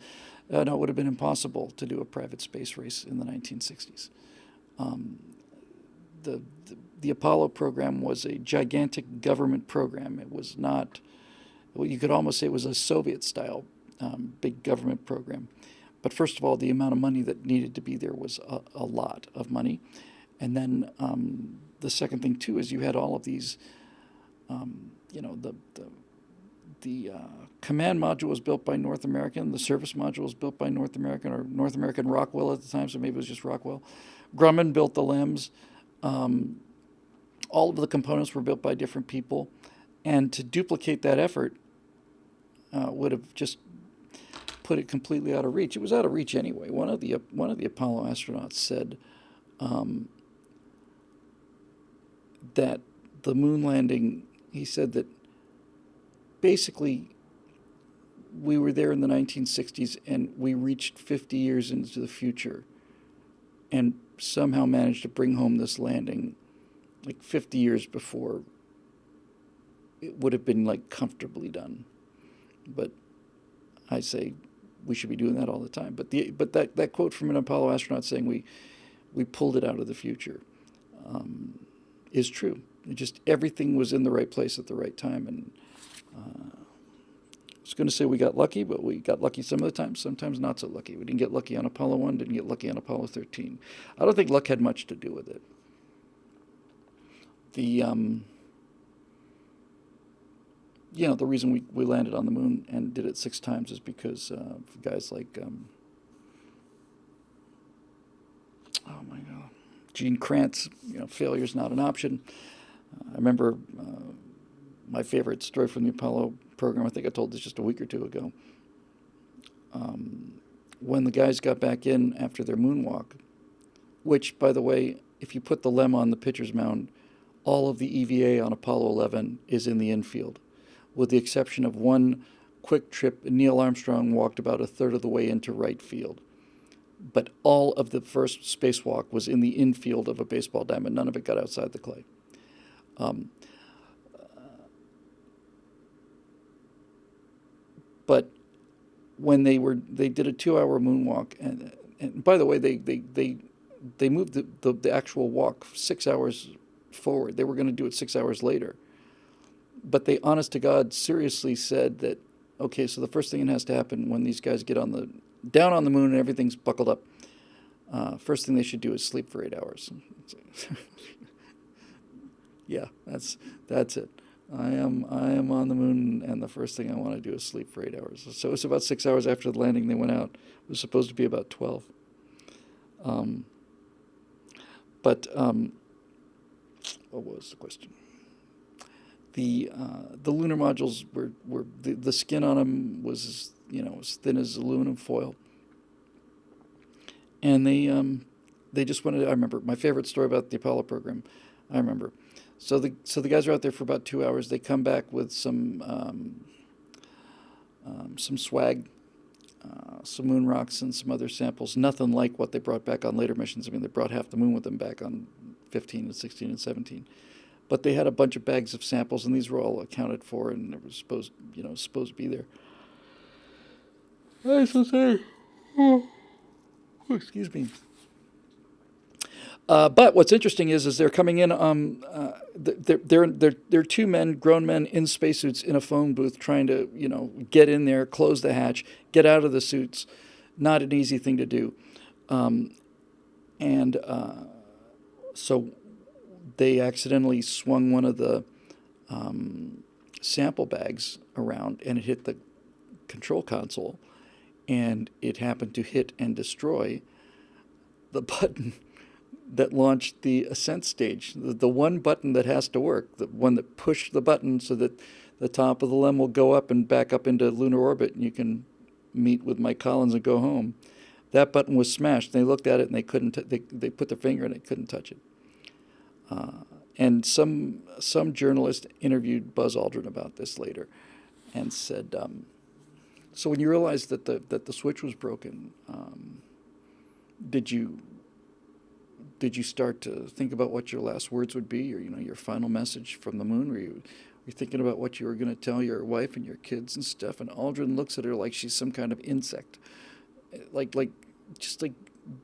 No, it would have been impossible to do a private space race in the 1960s. The Apollo program was a gigantic government program. It was not, well, you could almost say it was a Soviet-style big government program. But first of all, the amount of money that needed to be there was a lot of money. And then the second thing, too, is you had all of these, the command module was built by North American. The service module was built by North American, or North American Rockwell at the time, so maybe it was just Rockwell. Grumman built the LEMs. All of the components were built by different people. And to duplicate that effort would have just put it completely out of reach. It was out of reach anyway. One of the Apollo astronauts said that the moon landing, he said that basically we were there in the 1960s and we reached 50 years into the future and somehow managed to bring home this landing like 50 years before it would have been like comfortably done. But I say we should be doing that all the time. But that quote from an Apollo astronaut saying we pulled it out of the future is true. It just, everything was in the right place at the right time. And I was going to say we got lucky, but we got lucky some of the time, sometimes not so lucky. We didn't get lucky on Apollo 1, didn't get lucky on Apollo 13. I don't think luck had much to do with it. The reason we landed on the moon and did it 6 times is because guys like, Gene Kranz, failure's not an option. I remember my favorite story from the Apollo program, I think I told this just a week or two ago. When the guys got back in after their moonwalk, which, by the way, if you put the LEM on the pitcher's mound, all of the EVA on Apollo 11 is in the infield. with the exception of one quick trip. Neil Armstrong walked about a third of the way into right field. But all of the first spacewalk was in the infield of a baseball diamond. None of it got outside the clay. Um, but when they did a 2 hour moonwalk, and by the way, they moved the actual walk 6 hours forward. They were going to do it 6 hours later. But they, honest to God, seriously said that, okay, so the first thing that has to happen when these guys get down on the moon and everything's buckled up, first thing they should do is sleep for 8 hours. Yeah, that's it. I am on the moon, and the first thing I want to do is sleep for 8 hours. So it's about 6 hours after the landing they went out. It was supposed to be about 12. But what was the question? The lunar modules were the skin on them was as thin as aluminum foil, and they just wanted. I remember my favorite story about the Apollo program. I remember. So the guys are out there for about 2 hours. They come back with some swag, some moon rocks, and some other samples. Nothing like what they brought back on later missions. I mean, they brought half the moon with them back on 15 and 16 and 17. But they had a bunch of bags of samples, and these were all accounted for, and they were supposed to be there. I shall say, excuse me. But what's interesting is they're coming in. They're two men, grown men in spacesuits in a phone booth, trying to get in there, close the hatch, get out of the suits. Not an easy thing to do, and so they accidentally swung one of the sample bags around, and it hit the control console, and it happened to hit and destroy the button that launched the ascent stage. The one button that has to work, the one that pushed the button so that the top of the LEM will go up and back up into lunar orbit, and you can meet with Mike Collins and go home. That button was smashed. They looked at it and they couldn't. They put their finger in it, couldn't touch it. And some journalist interviewed Buzz Aldrin about this later, and said, "So when you realized that the switch was broken, did you start to think about what your last words would be, or your final message from the moon? Were you thinking about what you were going to tell your wife and your kids and stuff?" And Aldrin looks at her like she's some kind of insect, like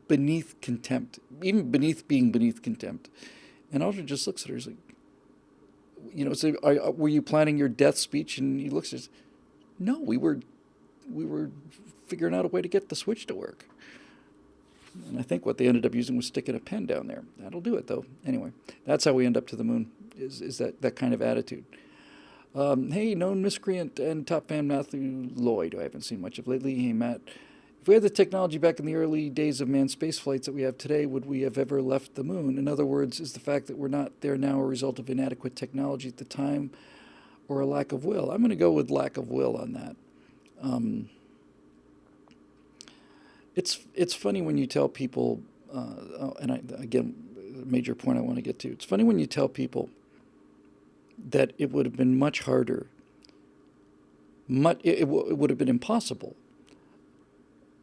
beneath contempt, even beneath being beneath contempt. And Aldrin just looks at her. He's like, so were you planning your death speech? And he looks at us. No, we were figuring out a way to get the switch to work. And I think what they ended up using was sticking a pen down there. That'll do it, though. Anyway, that's how we end up to the moon, is that kind of attitude. Hey, known miscreant and top fan Matthew Lloyd, who I haven't seen much of lately. Hey, Matt. If we had the technology back in the early days of manned space flights that we have today, would we have ever left the moon? In other words, is the fact that we're not there now a result of inadequate technology at the time or a lack of will? I'm going to go with lack of will on that. It's funny when you tell people, again, a major point I want to get to. It's funny when you tell people that it would have been much harder, it would have been impossible.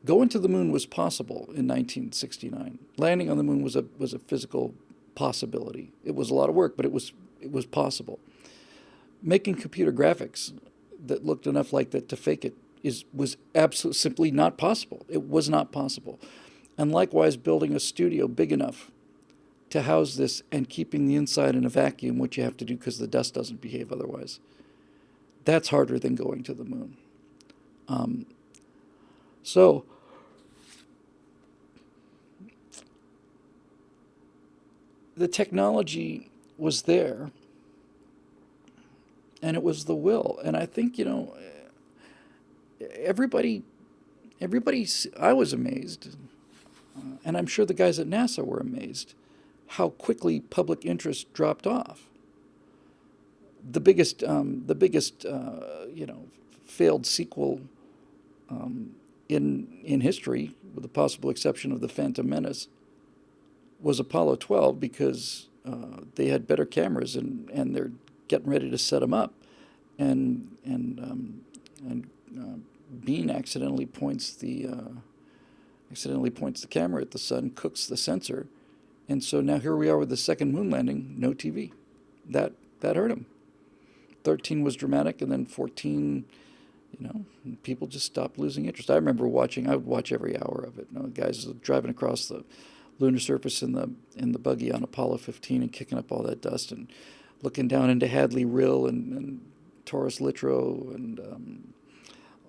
Going to the moon was possible in 1969. Landing on the moon was a physical possibility. It was a lot of work, but it was possible. Making computer graphics that looked enough like that to fake it was absolutely simply not possible. It was not possible. And likewise, building a studio big enough to house this and keeping the inside in a vacuum, which you have to do because the dust doesn't behave otherwise, that's harder than going to the moon. So the technology was there, and it was the will. And I think, everybody, I was amazed, and I'm sure the guys at NASA were amazed, how quickly public interest dropped off. The biggest failed sequel in history, with the possible exception of the Phantom Menace, was Apollo 12, because they had better cameras and they're getting ready to set them up. And Bean accidentally points the camera at the sun, cooks the sensor, and so now here we are with the second moon landing, no TV. That hurt him. 13 was dramatic, and then 14, people just stopped losing interest. I remember watching. I would watch every hour of it. Guys driving across the lunar surface in the buggy on Apollo 15 and kicking up all that dust and looking down into Hadley Rill and Taurus Littrow and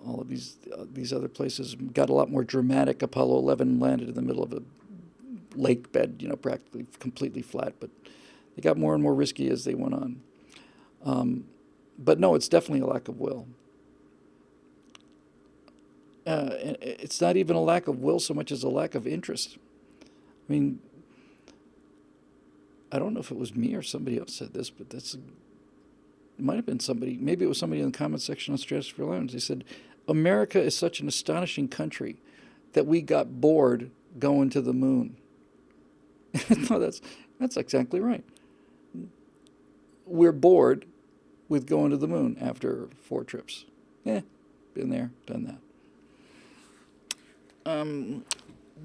all of these other places. Got a lot more dramatic. Apollo 11 landed in the middle of a lake bed, practically completely flat, but they got more and more risky as they went on. But no, it's definitely a lack of will. It's not even a lack of will so much as a lack of interest. I mean, I don't know if it was me or somebody else said this, but it might have been somebody. Maybe it was somebody in the comment section on Stratosphere Lounge. They said, America is such an astonishing country that we got bored going to the moon. No, that's exactly right. We're bored with going to the moon after 4 trips. Been there, done that.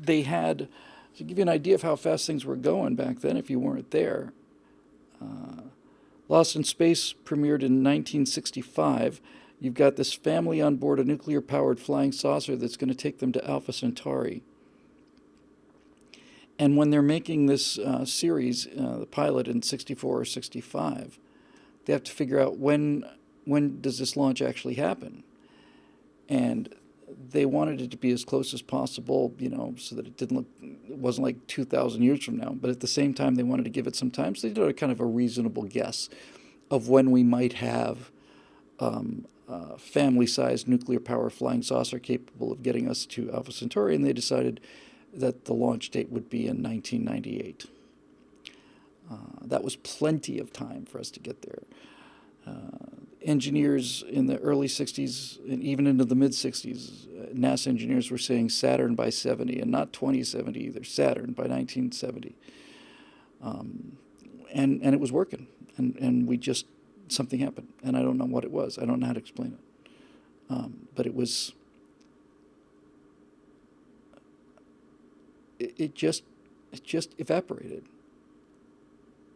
They had, to give you an idea of how fast things were going back then, if you weren't there, Lost in Space premiered in 1965. You've got this family on board a nuclear-powered flying saucer that's going to take them to Alpha Centauri. And when they're making this series, the pilot in 64 or 65, they have to figure out when does this launch actually happen. And they wanted it to be as close as possible, so that it wasn't like 2,000 years from now. But at the same time, they wanted to give it some time. So they did a kind of a reasonable guess of when we might have a family-sized nuclear-powered flying saucer capable of getting us to Alpha Centauri. And they decided that the launch date would be in 1998. That was plenty of time for us to get there. Engineers in the early 60s and even into the mid-60s, NASA engineers were saying Saturn by 70, and not 2070 either, Saturn by 1970. And it was working, and something happened, and I don't know what it was. I don't know how to explain it. But it was, it just evaporated.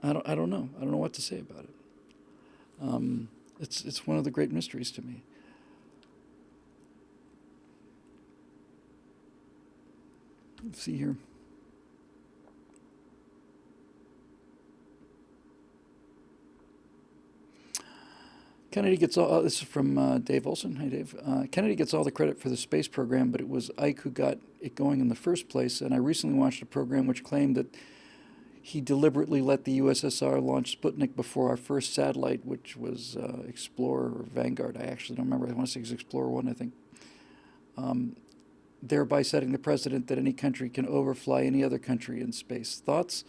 I don't know. I don't know what to say about it. It's one of the great mysteries to me. Let's see here. Kennedy gets all. This is from Dave Olson. Hi, Dave. Kennedy gets all the credit for the space program, but it was Ike who got it going in the first place. And I recently watched a program which claimed that he deliberately let the USSR launch Sputnik before our first satellite, which was Explorer or Vanguard. I actually don't remember. I want to say it was Explorer 1, I think. Thereby setting the precedent that any country can overfly any other country in space. Thoughts?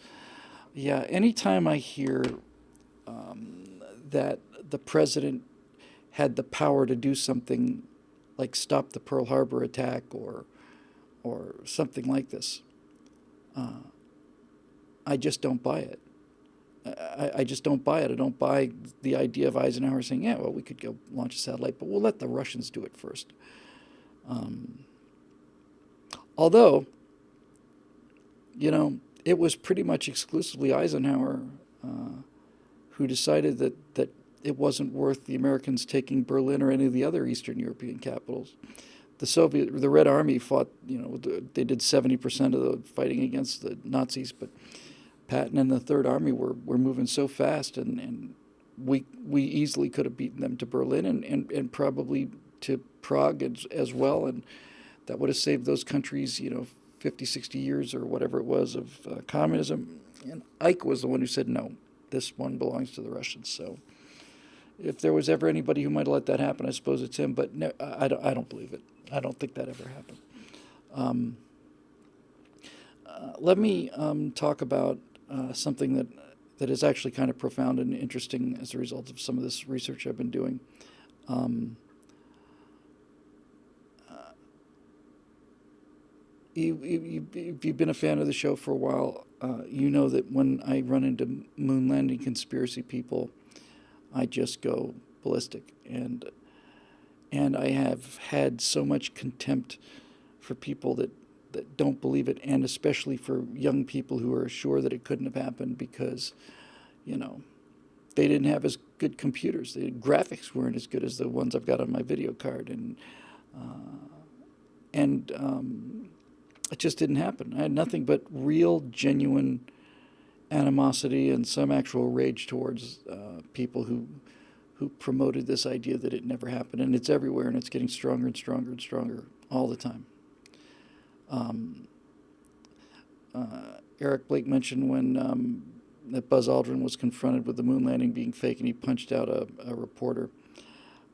Yeah, anytime I hear that the president had the power to do something like stop the Pearl Harbor attack or something like this, I just don't buy it. I just don't buy it. I don't buy the idea of Eisenhower saying, yeah, well, we could go launch a satellite, but we'll let the Russians do it first. Although, it was pretty much exclusively Eisenhower who decided that it wasn't worth the Americans taking Berlin or any of the other Eastern European capitals. The Red Army fought, they did 70% of the fighting against the Nazis, but Patton and the Third Army were moving so fast, and we easily could have beaten them to Berlin and probably to Prague as well, and that would have saved those countries, 50, 60 years or whatever it was of communism. And Ike was the one who said, no, this one belongs to the Russians. So if there was ever anybody who might have let that happen, I suppose it's him, but no, I don't believe it. I don't think that ever happened. Let me talk about something that is actually kind of profound and interesting as a result of some of this research I've been doing. If you've been a fan of the show for a while, you know that when I run into moon landing conspiracy people, I just go ballistic. And I have had so much contempt for people that don't believe it, and especially for young people who are sure that it couldn't have happened because, you know, they didn't have as good computers. The graphics weren't as good as the ones I've got on my video card, and it just didn't happen. I had nothing but real, genuine animosity and some actual rage towards people who promoted this idea that it never happened, and it's everywhere, and it's getting stronger and stronger and stronger all the time. Um, Eric Blake mentioned when that Buzz Aldrin was confronted with the moon landing being fake, and he punched out a reporter.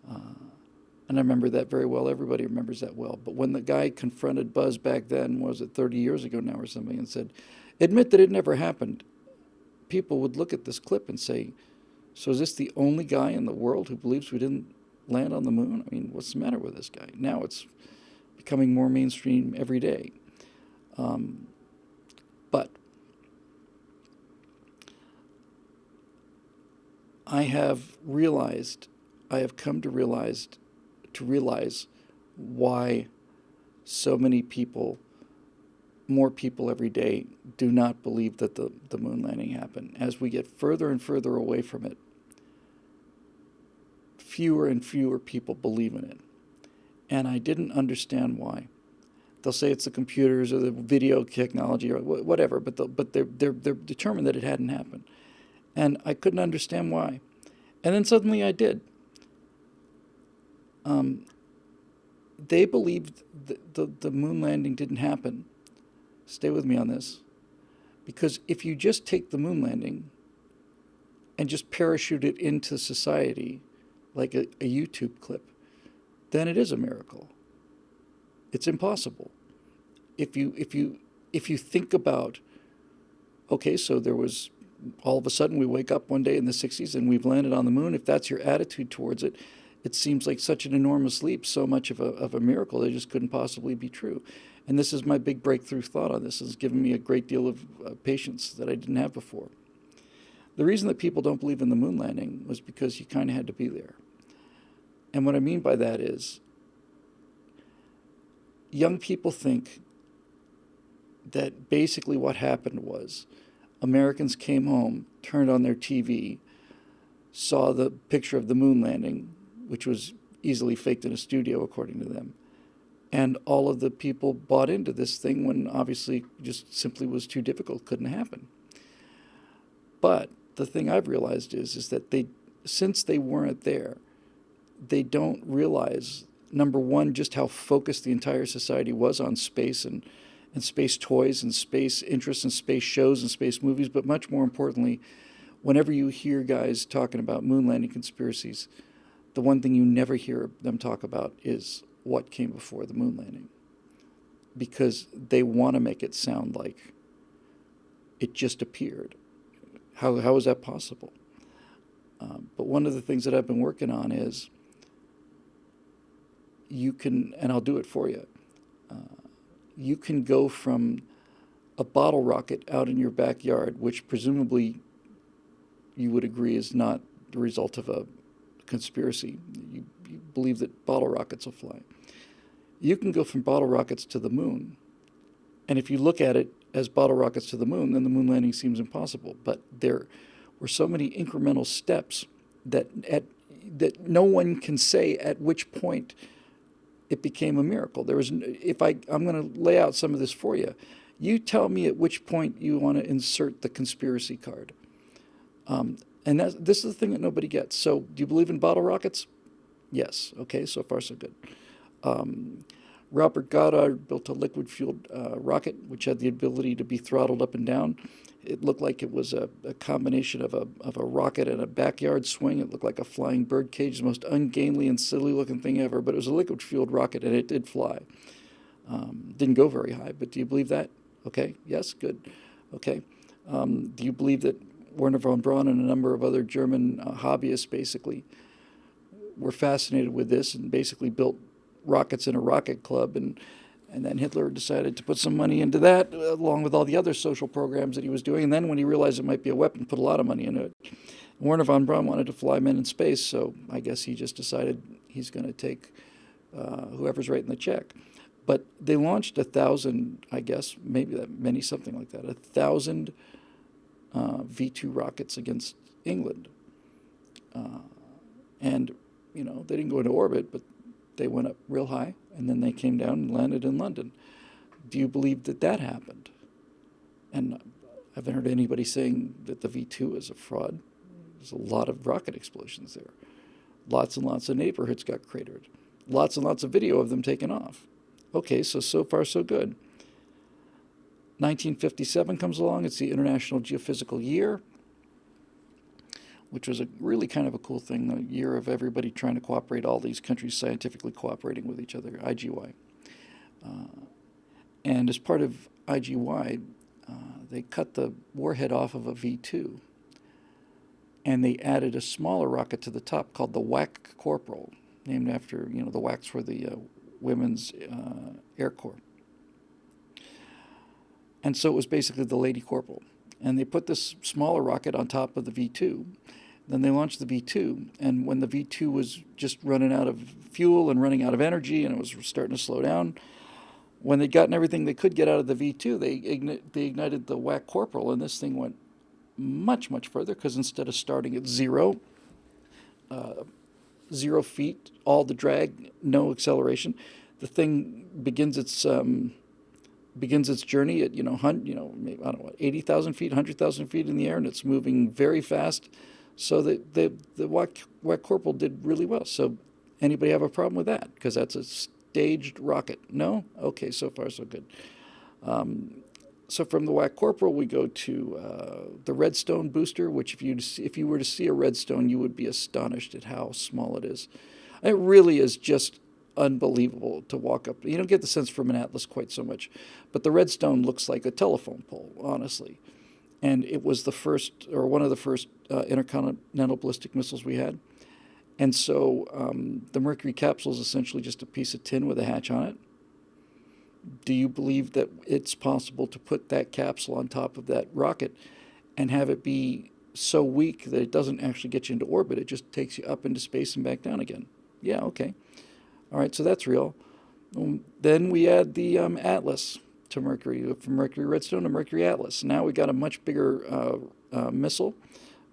And I remember that very well. Everybody remembers that well. But when the guy confronted Buzz back then, was it 30 years ago now or something, and said, admit that it never happened, people would look at this clip and say, so is this the only guy in the world who believes we didn't land on the moon? I mean, what's the matter with this guy? Now it's becoming more mainstream every day. But I have come to realize why so many people, more people every day, do not believe that the moon landing happened. As we get further and further away from it, fewer and fewer people believe in it. And I didn't understand why. They'll say it's the computers or the video technology or whatever, but they're determined that it hadn't happened. And I couldn't understand why. And then suddenly I did. They believed the moon landing didn't happen. Stay with me on this. Because if you just take the moon landing and just parachute it into society like a YouTube clip, then it is a miracle. It's impossible. If you think about, okay, so there was, all of a sudden we wake up one day in the 60s and we've landed on the moon. If that's your attitude towards it, it seems like such an enormous leap, so much of a miracle that it just couldn't possibly be true. And this is my big breakthrough thought on this. It's given me a great deal of patience that I didn't have before. The reason that people don't believe in the moon landing was because you kind of had to be there. And what I mean by that is, young people think that basically what happened was Americans came home, turned on their TV, saw the picture of the moon landing, which was easily faked in a studio, according to them. And all of the people bought into this thing when obviously just simply was too difficult, couldn't happen. But the thing I've realized is that since they weren't there, they don't realize, number one, just how focused the entire society was on space and space toys and space interests and space shows and space movies. But much more importantly, whenever you hear guys talking about moon landing conspiracies, the one thing you never hear them talk about is what came before the moon landing. Because they want to make it sound like it just appeared. How is that possible? But one of the things that I've been working on is you can, and I'll do it for you, you can go from a bottle rocket out in your backyard, which presumably you would agree is not the result of a conspiracy. You believe that bottle rockets will fly. You can go from bottle rockets to the moon. And if you look at it as bottle rockets to the moon, then the moon landing seems impossible. But there were so many incremental steps that no one can say at which point it became a miracle. I'm going to lay out some of this for you. You tell me at which point you want to insert the conspiracy card. And this is the thing that nobody gets. So, do you believe in bottle rockets? Yes. Okay, so far so good. Robert Goddard built a liquid-fueled rocket, which had the ability to be throttled up and down. It looked like it was a combination of a rocket and a backyard swing. It looked like a flying bird cage, the most ungainly and silly-looking thing ever. But it was a liquid-fueled rocket, and it did fly. Didn't go very high, but do you believe that? Okay. Yes. Good. Okay. Do you believe that Werner von Braun and a number of other German hobbyists basically were fascinated with this and basically built rockets in a rocket club, and then Hitler decided to put some money into that along with all the other social programs that he was doing, and then when he realized it might be a weapon, put a lot of money into it. Werner von Braun wanted to fly men in space, so I guess he just decided he's going to take whoever's writing the check. But they launched 1,000, I guess, maybe that many, something like that, 1,000 V2 rockets against England. And, they didn't go into orbit, but they went up real high, and then they came down and landed in London. Do you believe that that happened? And I haven't heard anybody saying that the V2 is a fraud. There's a lot of rocket explosions there. Lots and lots of neighborhoods got cratered. Lots and lots of video of them taking off. Okay, so far so good. 1957 comes along. It's the International Geophysical Year, which was a really kind of a cool thing, the year of everybody trying to cooperate, all these countries scientifically cooperating with each other, IGY. And as part of IGY, they cut the warhead off of a V2, and they added a smaller rocket to the top called the WAC Corporal, named after, the WACs for the Women's Air Corps. And so it was basically the Lady Corporal. And they put this smaller rocket on top of the V2. Then they launched the V2, and when the V2 was just running out of fuel and running out of energy, and it was starting to slow down, when they'd gotten everything they could get out of the V2, they ignited the WAC Corporal, and this thing went much, much further, because instead of starting at 0 feet, all the drag, no acceleration, the thing begins its journey at, maybe, I don't know, 80,000 feet, 100,000 feet in the air, and it's moving very fast. So the WAC Corporal did really well. So anybody have a problem with that? Because that's a staged rocket. No? Okay, so far so good. So from the WAC Corporal, we go to the Redstone Booster, which if you were to see a redstone, you would be astonished at how small it is. It really is just unbelievable to walk up. You don't get the sense from an Atlas quite so much, but the redstone looks like a telephone pole, honestly. And it was the first, or one of the first, intercontinental ballistic missiles we had. And so the Mercury capsule is essentially just a piece of tin with a hatch on it. Do you believe that it's possible to put that capsule on top of that rocket and have it be so weak that it doesn't actually get you into orbit? It just takes you up into space and back down again. Yeah, okay. All right, so that's real. Then we add the Atlas to Mercury, from Mercury Redstone to Mercury Atlas. Now we got a much bigger missile,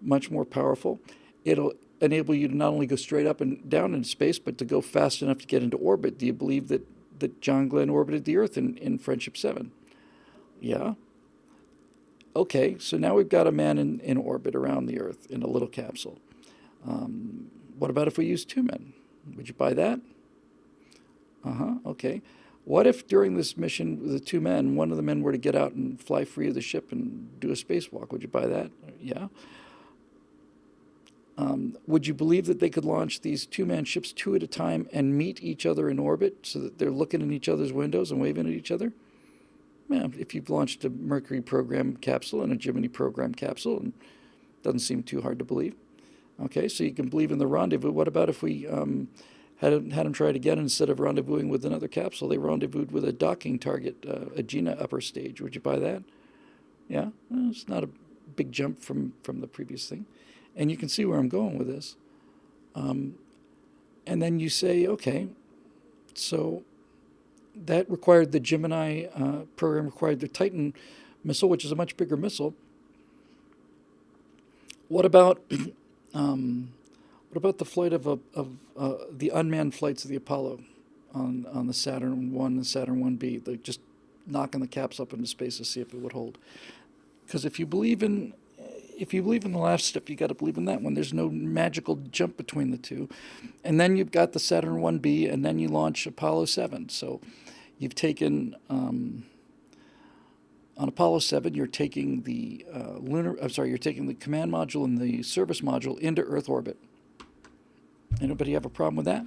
much more powerful. It'll enable you to not only go straight up and down into space, but to go fast enough to get into orbit. Do you believe that John Glenn orbited the Earth in Friendship 7? Yeah. Okay, so now we've got a man in orbit around the Earth in a little capsule. What about if we use 2 men? Would you buy that? Okay. What if during this mission with the 2 men, one of the men were to get out and fly free of the ship and do a spacewalk? Would you buy that? Yeah. Would you believe that they could launch these 2-man ships 2 at a time and meet each other in orbit so that they're looking in each other's windows and waving at each other? Yeah, if you've launched a Mercury program capsule and a Gemini program capsule, and it doesn't seem too hard to believe. Okay, so you can believe in the rendezvous. What about if we had them try it again? Instead of rendezvousing with another capsule, they rendezvoused with a docking target, a Gina upper stage. Would you buy that? Yeah, well, it's not a big jump from the previous thing. And you can see where I'm going with this. And then you say, okay, so that required the Gemini program, required the Titan missile, which is a much bigger missile. What about the flight of the unmanned flights of the Apollo on the Saturn 1 and Saturn 1B? They're just knocking the caps up into space to see if it would hold. Because if you believe in the last step, you got to believe in that one. There's no magical jump between the two. And then you've got the Saturn 1B, and then you launch Apollo 7. So you've taken, on Apollo 7, you're taking the you're taking the command module and the service module into Earth orbit. Anybody have a problem with that?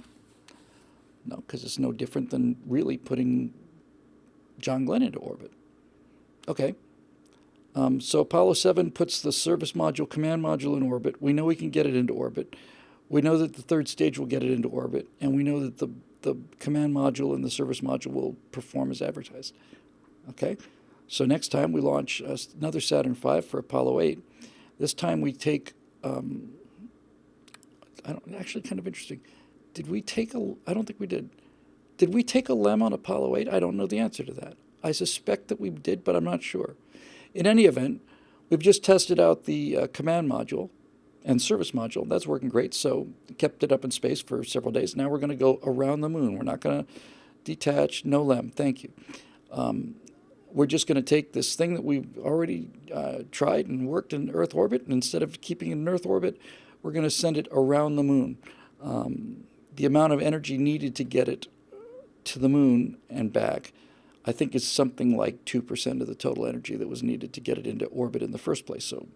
No, because it's no different than really putting John Glenn into orbit. Okay. So Apollo 7 puts the service module, command module in orbit. We know we can get it into orbit. We know that the third stage will get it into orbit. And we know that the command module and the service module will perform as advertised. Okay? So next time we launch another Saturn V for Apollo 8. This time we take I don't, actually kind of interesting. Did we take a, I don't think we did. Did we take a LEM on Apollo 8? I don't know the answer to that. I suspect that we did, but I'm not sure. In any event, we've just tested out the command module and service module. That's working great. So kept it up in space for several days. Now we're going to go around the moon. We're not going to detach. No LEM. Thank you. We're just going to take this thing that we've already tried and worked in Earth orbit, and instead of keeping it in Earth orbit, we're going to send it around the moon. The amount of energy needed to get it to the moon and back, I think, is something like 2% of the total energy that was needed to get it into orbit in the first place. So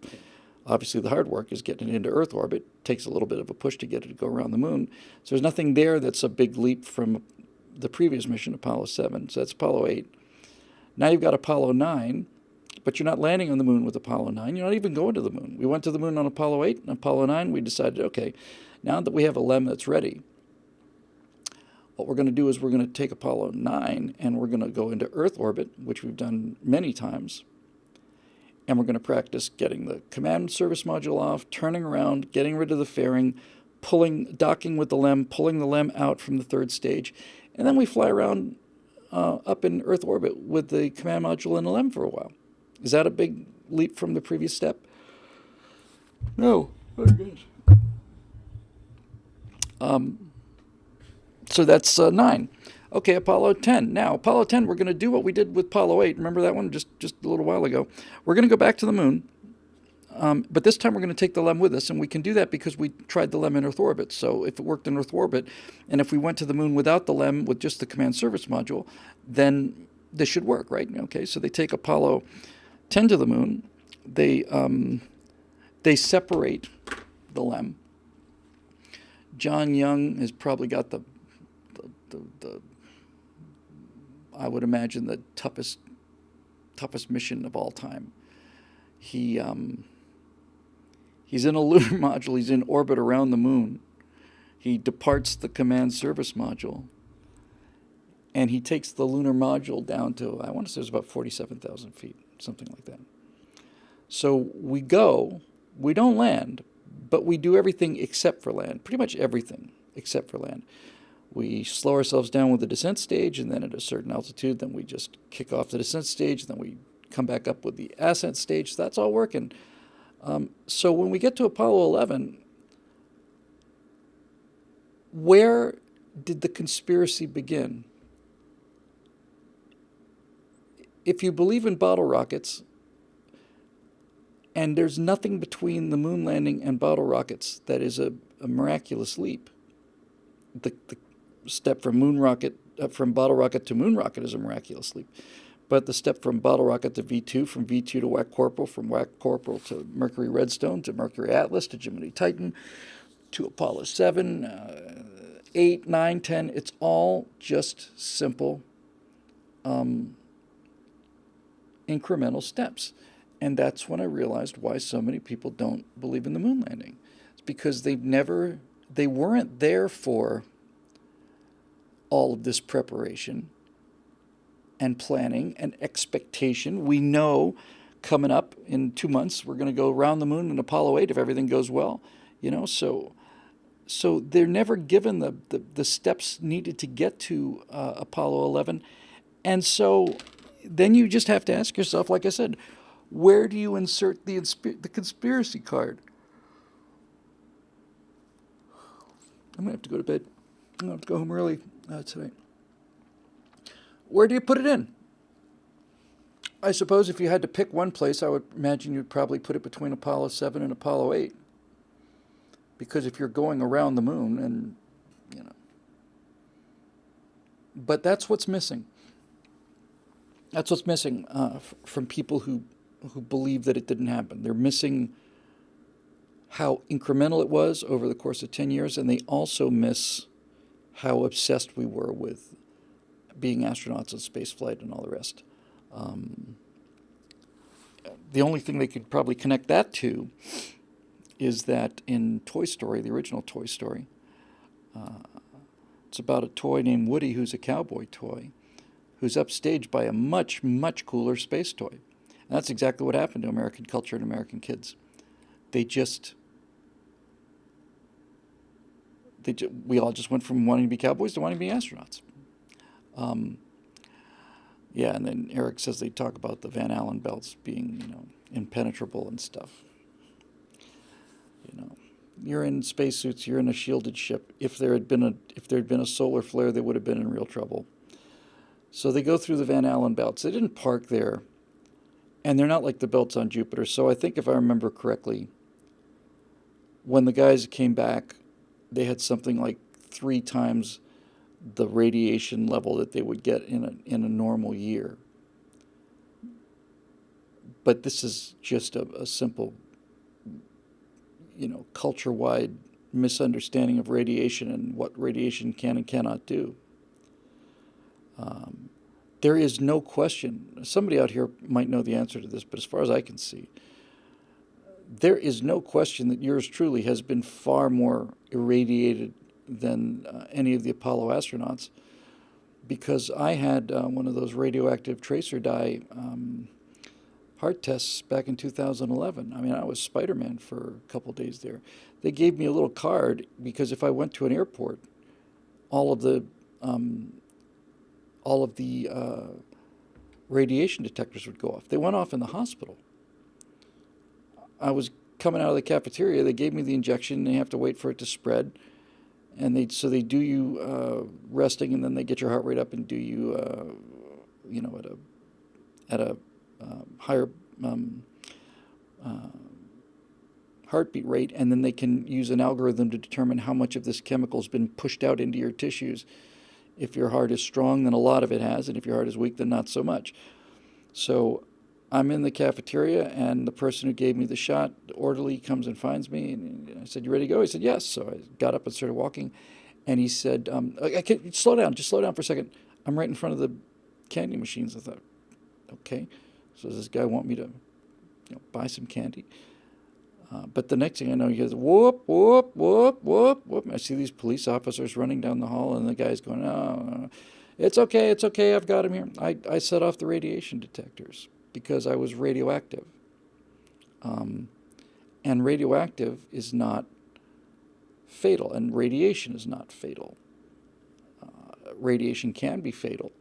obviously the hard work is getting it into Earth orbit. It takes a little bit of a push to get it to go around the moon. So there's nothing there that's a big leap from the previous mission, Apollo 7. So that's Apollo 8. Now you've got Apollo 9, but you're not landing on the moon with Apollo 9. You're not even going to the moon. We went to the moon on Apollo 8 and Apollo 9. We decided, okay, now that we have a LEM that's ready, what we're going to do is we're going to take Apollo 9 and we're going to go into Earth orbit, which we've done many times, and we're going to practice getting the command service module off, turning around, getting rid of the fairing, docking with the LEM, pulling the LEM out from the third stage, and then we fly around up in Earth orbit with the command module and the LEM for a while. Is that a big leap from the previous step? No, I guess. So that's 9. Okay, Apollo 10. Now, Apollo 10, we're going to do what we did with Apollo 8. Remember that one just a little while ago? We're going to go back to the moon, but this time we're going to take the LEM with us, and we can do that because we tried the LEM in Earth orbit. So if it worked in Earth orbit, and if we went to the moon without the LEM, with just the command service module, then this should work, right? Okay, so they take Apollo 10 to the moon. They separate the LEM. John Young has probably got the I would imagine the toughest mission of all time. He's in a lunar module. He's in orbit around the moon. He departs the command service module, and he takes the lunar module down to, I want to say it was about 47,000 feet, something like that. So we don't land, but we do everything except for land, pretty much everything except for land. We slow ourselves down with the descent stage, and then at a certain altitude, then we just kick off the descent stage, and then we come back up with the ascent stage. So that's all working. So when we get to Apollo 11, where did the conspiracy begin? If you believe in bottle rockets, and there's nothing between the moon landing and bottle rockets that is a miraculous leap. The step from bottle rocket to moon rocket is a miraculous leap. But the step from bottle rocket to V2, from V2 to Whack Corporal, from Whack Corporal to Mercury Redstone, to Mercury Atlas, to Gemini Titan, to Apollo 7, 8, 9, 10, it's all just simple incremental steps. And that's when I realized why so many people don't believe in the moon landing. It's because they weren't there for all of this preparation and planning and expectation. We know coming up in 2 months we're going to go around the moon in Apollo 8 if everything goes well, so they're never given the steps needed to get to Apollo 11. And so then you just have to ask yourself, like I said, where do you insert the conspiracy card? I'm going to have to go to bed. I'm going to have to go home early tonight. Where do you put it in? I suppose if you had to pick one place, I would imagine you'd probably put it between Apollo 7 and Apollo 8. Because if you're going around the moon, and but that's what's missing. That's what's missing from people who believe that it didn't happen. They're missing how incremental it was over the course of 10 years, and they also miss how obsessed we were with being astronauts and spaceflight and all the rest. The only thing they could probably connect that to is that in Toy Story, the original Toy Story, it's about a toy named Woody who's a cowboy toy who's upstaged by a much, much cooler space toy. And that's exactly what happened to American culture and American kids. They just we all just went from wanting to be cowboys to wanting to be astronauts. Um, yeah, and then Eric says they talk about the Van Allen belts being, impenetrable and stuff. You know, you're in spacesuits, you're in a shielded ship. If there had been a solar flare, they would have been in real trouble. So they go through the Van Allen belts. They didn't park there, and they're not like the belts on Jupiter. So I think if I remember correctly, when the guys came back, they had something like 3 times the radiation level that they would get in a normal year. But this is just a simple, culture-wide misunderstanding of radiation and what radiation can and cannot do. There is no question. Somebody out here might know the answer to this, but as far as I can see, there is no question that yours truly has been far more irradiated than any of the Apollo astronauts, because I had one of those radioactive tracer dye heart tests back in 2011. I mean, I was Spider-Man for a couple of days there. They gave me a little card because if I went to an airport, all of the radiation detectors would go off. They went off in the hospital. I was coming out of the cafeteria. They gave me the injection. And you have to wait for it to spread, and they do you resting, and then they get your heart rate up and do you at a higher heartbeat rate, and then they can use an algorithm to determine how much of this chemical has been pushed out into your tissues. If your heart is strong, then a lot of it has, and if your heart is weak, then not so much. So I'm in the cafeteria, and the person who gave me the shot, the orderly, comes and finds me, and I said, "You ready to go?" He said, "Yes." So I got up and started walking, and he said, "I can't, slow down, just slow down for a second. I'm right in front of the candy machines." I thought, okay, so does this guy want me to buy some candy? But the next thing I know, he goes, whoop, whoop, whoop, whoop, whoop. And I see these police officers running down the hall, and the guy's going, "Oh, it's okay, I've got him here." I set off the radiation detectors because I was radioactive. And radioactive is not fatal, and radiation is not fatal. Radiation can be fatal,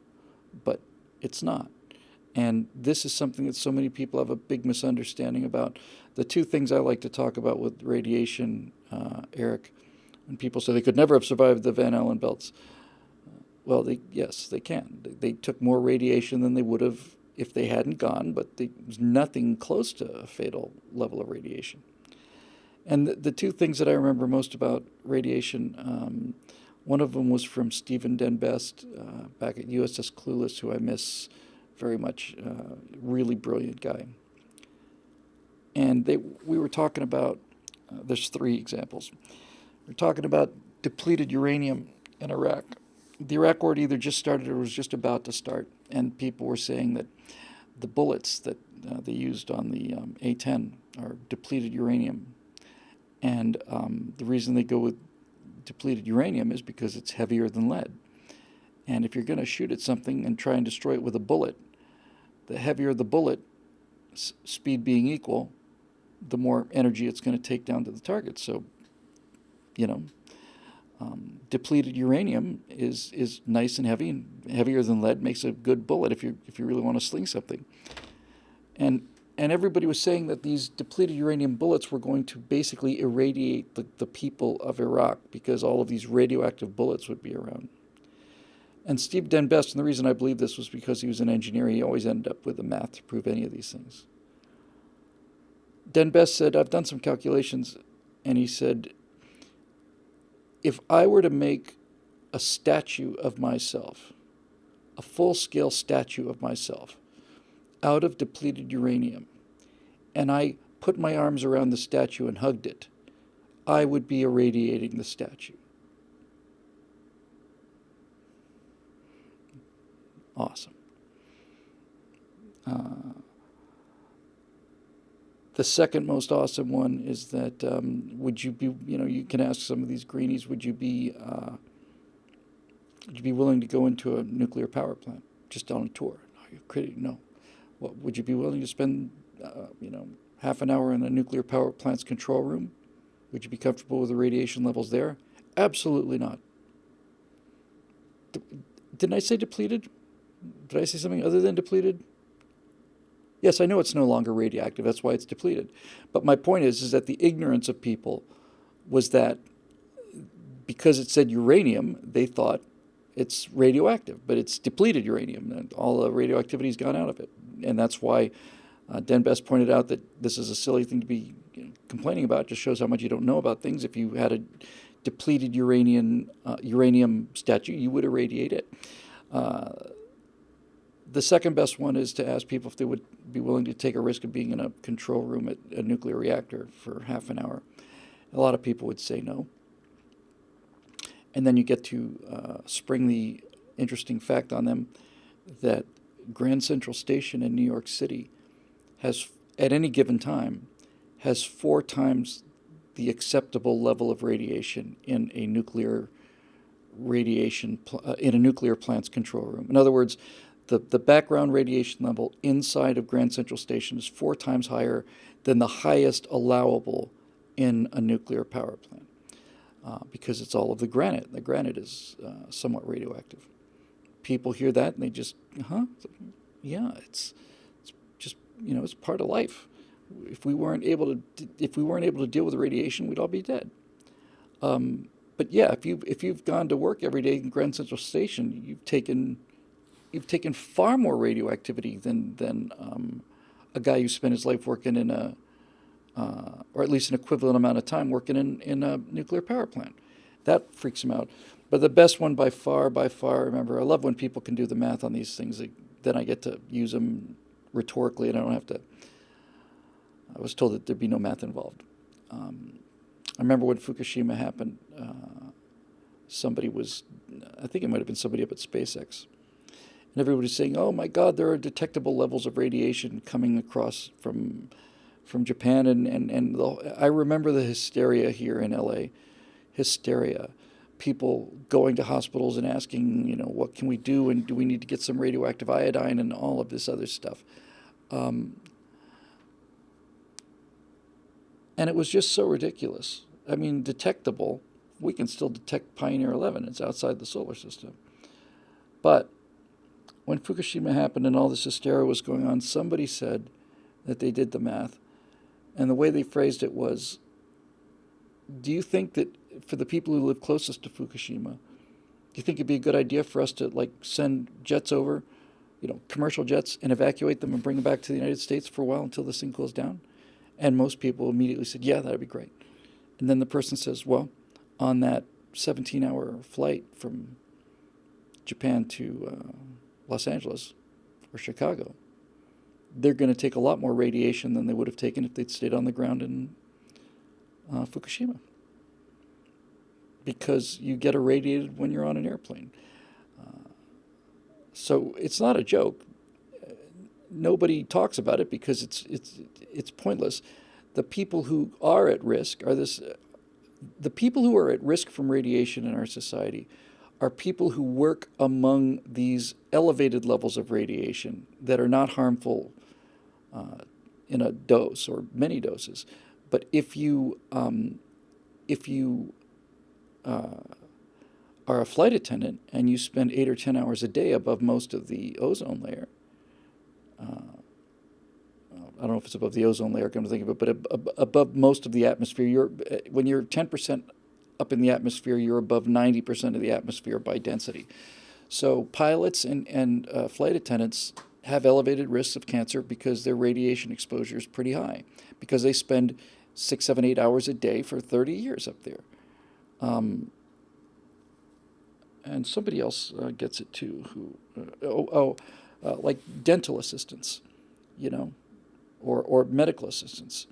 but it's not. And this is something that so many people have a big misunderstanding about. The 2 things I like to talk about with radiation, Eric, when people say they could never have survived the Van Allen belts. Well, yes, they can. They took more radiation than they would have if they hadn't gone, but there was nothing close to a fatal level of radiation. And the 2 things that I remember most about radiation, one of them was from Stephen Denbest back at USS Clueless, who I miss very much, really brilliant guy. And we were talking about, there's 3 examples. We're talking about depleted uranium in Iraq. The Iraq war either just started or was just about to start, and people were saying that the bullets that they used on the A-10 are depleted uranium. And the reason they go with depleted uranium is because it's heavier than lead. And if you're going to shoot at something and try and destroy it with a bullet, the heavier the bullet, speed being equal, the more energy it's going to take down to the target. So, depleted uranium is nice and heavy, and heavier than lead makes a good bullet if you really want to sling something. And everybody was saying that these depleted uranium bullets were going to basically irradiate the people of Iraq because all of these radioactive bullets would be around. And Steve Denbest, and the reason I believe this was because he was an engineer, he always ended up with the math to prove any of these things. Denbest said, "I've done some calculations," and he said, "If I were to make a statue of myself, a full-scale statue of myself, out of depleted uranium, and I put my arms around the statue and hugged it, I would be irradiating the statue." Awesome. The second most awesome one is that would you be, you can ask some of these greenies, would you be willing to go into a nuclear power plant just on a tour? No, you're kidding. No. What, would you be willing to spend, half an hour in a nuclear power plant's control room? Would you be comfortable with the radiation levels there? Absolutely not. Didn't I say depleted? Did I say something other than depleted? Yes, I know it's no longer radioactive. That's why it's depleted. But my point is that the ignorance of people was that because it said uranium, they thought it's radioactive, but it's depleted uranium, and all the radioactivity's gone out of it. And that's why Den Best pointed out that this is a silly thing to be complaining about. It just shows how much you don't know about things. If you had a depleted uranium statue, you would irradiate it. The second best one is to ask people if they would be willing to take a risk of being in a control room at a nuclear reactor for half an hour. A lot of people would say no. And then you get to spring the interesting fact on them that Grand Central Station in New York City has, at any given time, has 4 times the acceptable level of radiation in a nuclear in a nuclear plant's control room. In other words, the background radiation level inside of Grand Central Station is 4 times higher than the highest allowable in a nuclear power plant because it's all of the granite. The granite is somewhat radioactive. People hear that and they just, yeah, it's just, it's part of life. If we weren't able to deal with the radiation, we'd all be dead. But yeah, if you've gone to work every day in Grand Central Station, you've taken far more radioactivity than a guy who spent his life working in or at least an equivalent amount of time working in a nuclear power plant. That freaks him out. But the best one by far, remember, I love when people can do the math on these things. Then I get to use them rhetorically, and I don't have to. I was told that there'd be no math involved. I remember when Fukushima happened, I think it might have been somebody up at SpaceX, and everybody was saying, "Oh my God, there are detectable levels of radiation coming across from Japan," and I remember the hysteria here in LA, hysteria, people going to hospitals and asking, what can we do, and do we need to get some radioactive iodine and all of this other stuff. And it was just so ridiculous. I mean, detectable. We can still detect Pioneer 11. It's outside the solar system. But when Fukushima happened and all this hysteria was going on, somebody said that they did the math. And the way they phrased it was, do you think that for the people who live closest to Fukushima, do you think it'd be a good idea for us to send jets over, commercial jets, and evacuate them and bring them back to the United States for a while until this thing cools down? And most people immediately said, yeah, that'd be great. And then the person says, well, on that 17-hour flight from Japan to Los Angeles or Chicago, they're going to take a lot more radiation than they would have taken if they'd stayed on the ground in Fukushima. Because you get irradiated when you're on an airplane. So it's not a joke. Nobody talks about it because it's pointless. The people who are at risk the people who are at risk from radiation in our society are people who work among these elevated levels of radiation that are not harmful in a dose or many doses. But if you are a flight attendant and you spend 8 or 10 hours a day above most of the ozone layer, I don't know if it's above the ozone layer, come to think of it, but above most of the atmosphere, when you're 10% up in the atmosphere, you're above 90% of the atmosphere by density. So pilots and flight attendants have elevated risks of cancer because their radiation exposure is pretty high, because they spend 6, 7, 8 hours a day for 30 years up there. And somebody else gets it too, like dental assistants, or medical assistants.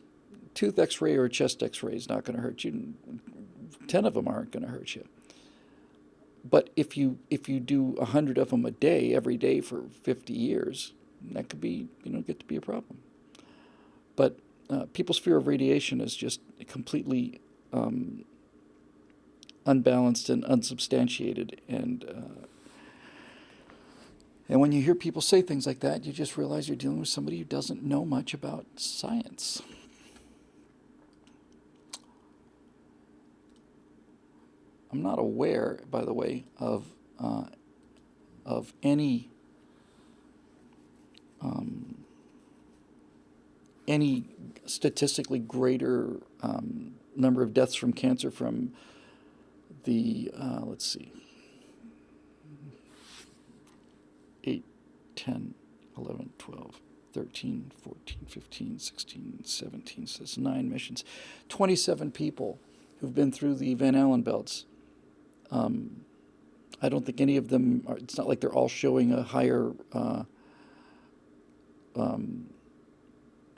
Tooth x-ray or chest x-ray is not going to hurt you. 10 of them aren't going to hurt you. But if you do 100 of them a day, every day for 50 years, that could be, get to be a problem. But people's fear of radiation is just completely unbalanced and unsubstantiated. And when you hear people say things like that, you just realize you're dealing with somebody who doesn't know much about science. I'm not aware, by the way, of any statistically greater number of deaths from cancer from the let's see, 8, 10, 11, 12, 13, 14, 15, 16, 17, so that's 9 missions. 27 people who've been through the Van Allen belts. I don't think any of them are, it's not like they're all showing a higher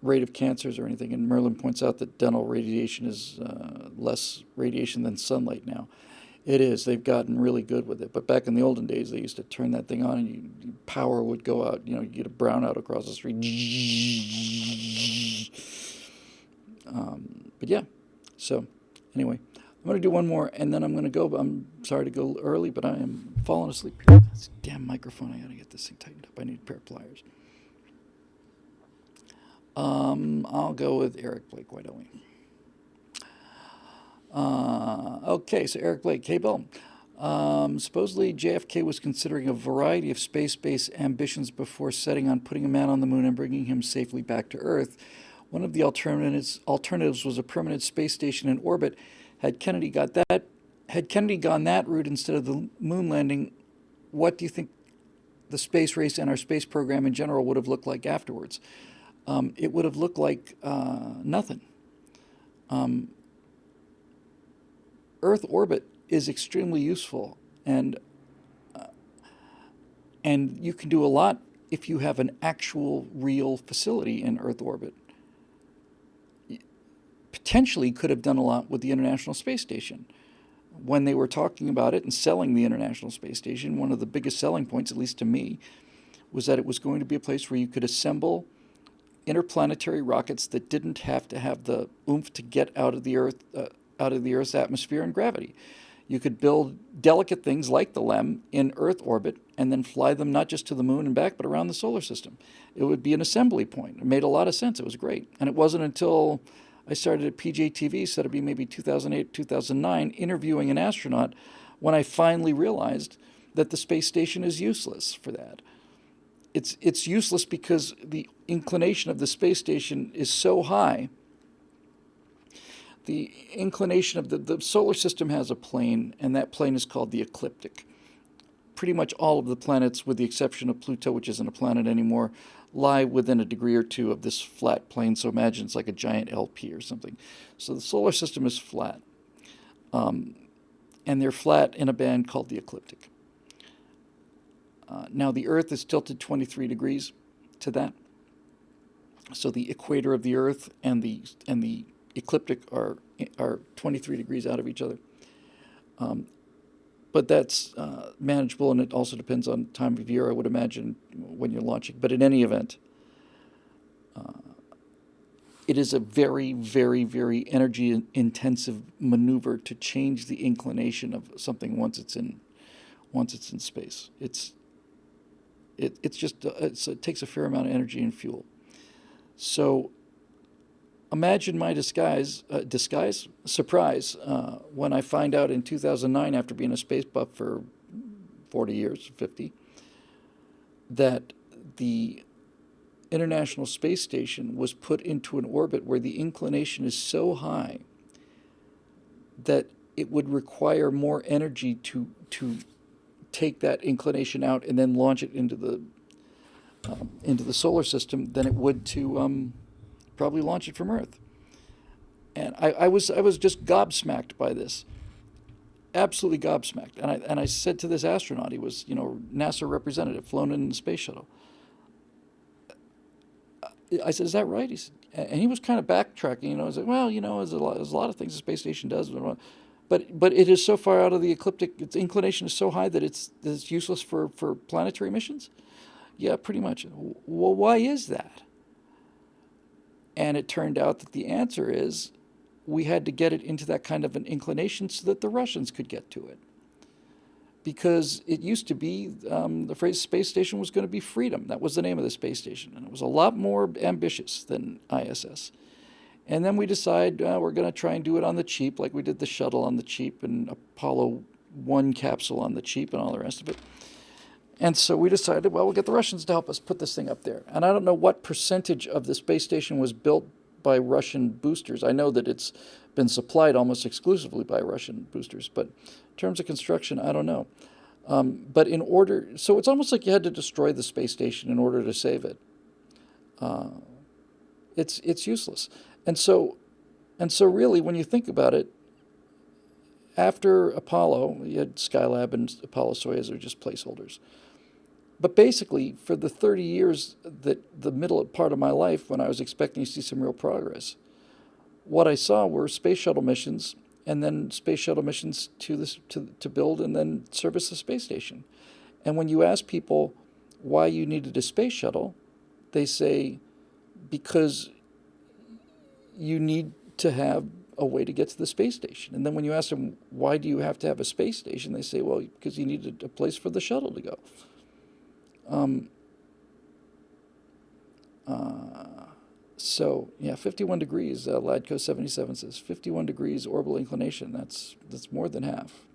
rate of cancers or anything. And Merlin points out that dental radiation is less radiation than sunlight now. It is. They've gotten really good with it. But back in the olden days, they used to turn that thing on and power would go out. You get a brownout across the street. But yeah. So anyway, I'm going to do one more, and then I'm going to go. I'm sorry to go early, but I am falling asleep. This damn microphone. I got to get this thing tightened up. I need a pair of pliers. I'll go with Eric Blake. Why don't we? Okay, so Eric Blake, hey Bill. Supposedly JFK was considering a variety of space-based ambitions before setting on putting a man on the moon and bringing him safely back to Earth. One of the alternatives was a permanent space station in orbit. Had Kennedy gone that route instead of the moon landing, what do you think the space race and our space program in general would have looked like afterwards? It would have looked like nothing. Earth orbit is extremely useful, and you can do a lot if you have an actual real facility in Earth orbit. Potentially could have done a lot with the International Space Station. When they were talking about it and selling the International Space Station, one of the biggest selling points, at least to me, was that it was going to be a place where you could assemble interplanetary rockets that didn't have to have the oomph to get out of the Earth's atmosphere and gravity. You could build delicate things like the LEM in Earth orbit and then fly them not just to the moon and back, but around the solar system. It would be an assembly point. It made a lot of sense. It was great. And it wasn't until I started at PJTV, so it'd be maybe 2008, 2009, interviewing an astronaut, when I finally realized that the space station is useless for that. It's useless because the inclination of the space station is so high. The inclination of the solar system has a plane, and that plane is called the ecliptic. Pretty much all of the planets, with the exception of Pluto, which isn't a planet anymore, lie within a degree or two of this flat plane. So imagine it's like a giant LP or something. So the solar system is flat. And they're flat in a band called the ecliptic. Now the Earth is tilted 23 degrees to that. So the equator of the Earth and the ecliptic are 23 degrees out of each other. But that's manageable, and it also depends on time of year, I would imagine, when you're launching. But in any event, it is a very, very, very energy-intensive maneuver to change the inclination of something once it's in space. It takes a fair amount of energy and fuel. So imagine my surprise when I find out in 2009, after being a space buff for 40 years, 50, that the International Space Station was put into an orbit where the inclination is so high that it would require more energy to take that inclination out and then launch it into the solar system than it would to probably launch it from Earth. And I was just gobsmacked by this, absolutely gobsmacked. And I said to this astronaut, he was NASA representative, flown in the space shuttle. I said, "Is that right?" He said, and he was kind of backtracking. I was like, "Well, there's a lot of things the space station does, but it is so far out of the ecliptic. Its inclination is so high that it's useless for planetary missions." Yeah, pretty much. Well, why is that? And it turned out that the answer is we had to get it into that kind of an inclination so that the Russians could get to it. Because it used to be, the phrase space station was going to be freedom. That was the name of the space station. And it was a lot more ambitious than ISS. And then we decide we're going to try and do it on the cheap, like we did the shuttle on the cheap and Apollo 1 capsule on the cheap and all the rest of it. And so we decided, well, we'll get the Russians to help us put this thing up there. And I don't know what percentage of the space station was built by Russian boosters. I know that it's been supplied almost exclusively by Russian boosters, but in terms of construction, I don't know. But in order, so it's almost like you had to destroy the space station in order to save it. It's useless. And so really, when you think about it, after Apollo, you had Skylab and Apollo Soyuz are just placeholders. But basically, for the 30 years that the middle part of my life, when I was expecting to see some real progress, what I saw were space shuttle missions, and then space shuttle missions to build and then service the space station. And when you ask people why you needed a space shuttle, they say because you need to have a way to get to the space station. And then when you ask them, why do you have to have a space station? They say, well, because you needed a place for the shuttle to go. So, yeah, 51 degrees, Ladco77 says, 51 degrees orbital inclination. That's more than half.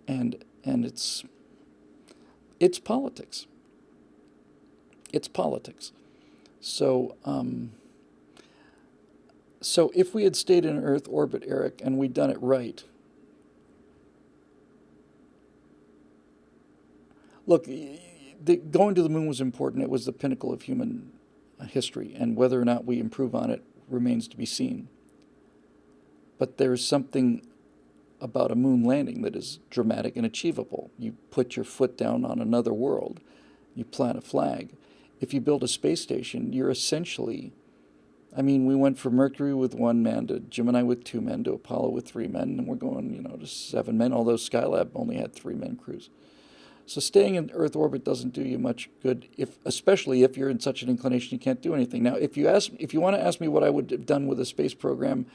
And it's politics. It's politics. So, so if we had stayed in Earth orbit, Eric, and we'd done it right, look, going to the moon was important. It was the pinnacle of human history, and whether or not we improve on it remains to be seen. But there's something about a moon landing that is dramatic and achievable. You put your foot down on another world. You plant a flag. If you build a space station, you're essentially... I mean, we went from Mercury with 1 man to Gemini with 2 men to Apollo with 3 men, and we're going, to 7 men, although Skylab only had 3-man crews. So staying in Earth orbit doesn't do you much good, especially if you're in such an inclination you can't do anything. Now, if you want to ask me what I would have done with a space program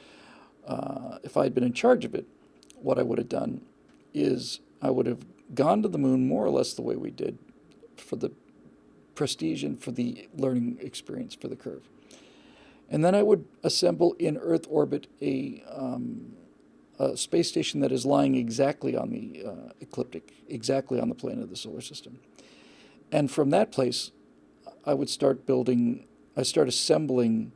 if I had been in charge of it, what I would have done is I would have gone to the moon more or less the way we did for the prestige and for the learning experience for the curve. And then I would assemble in Earth orbit a space station that is lying exactly on the ecliptic, exactly on the plane of the solar system. And from that place, I would start assembling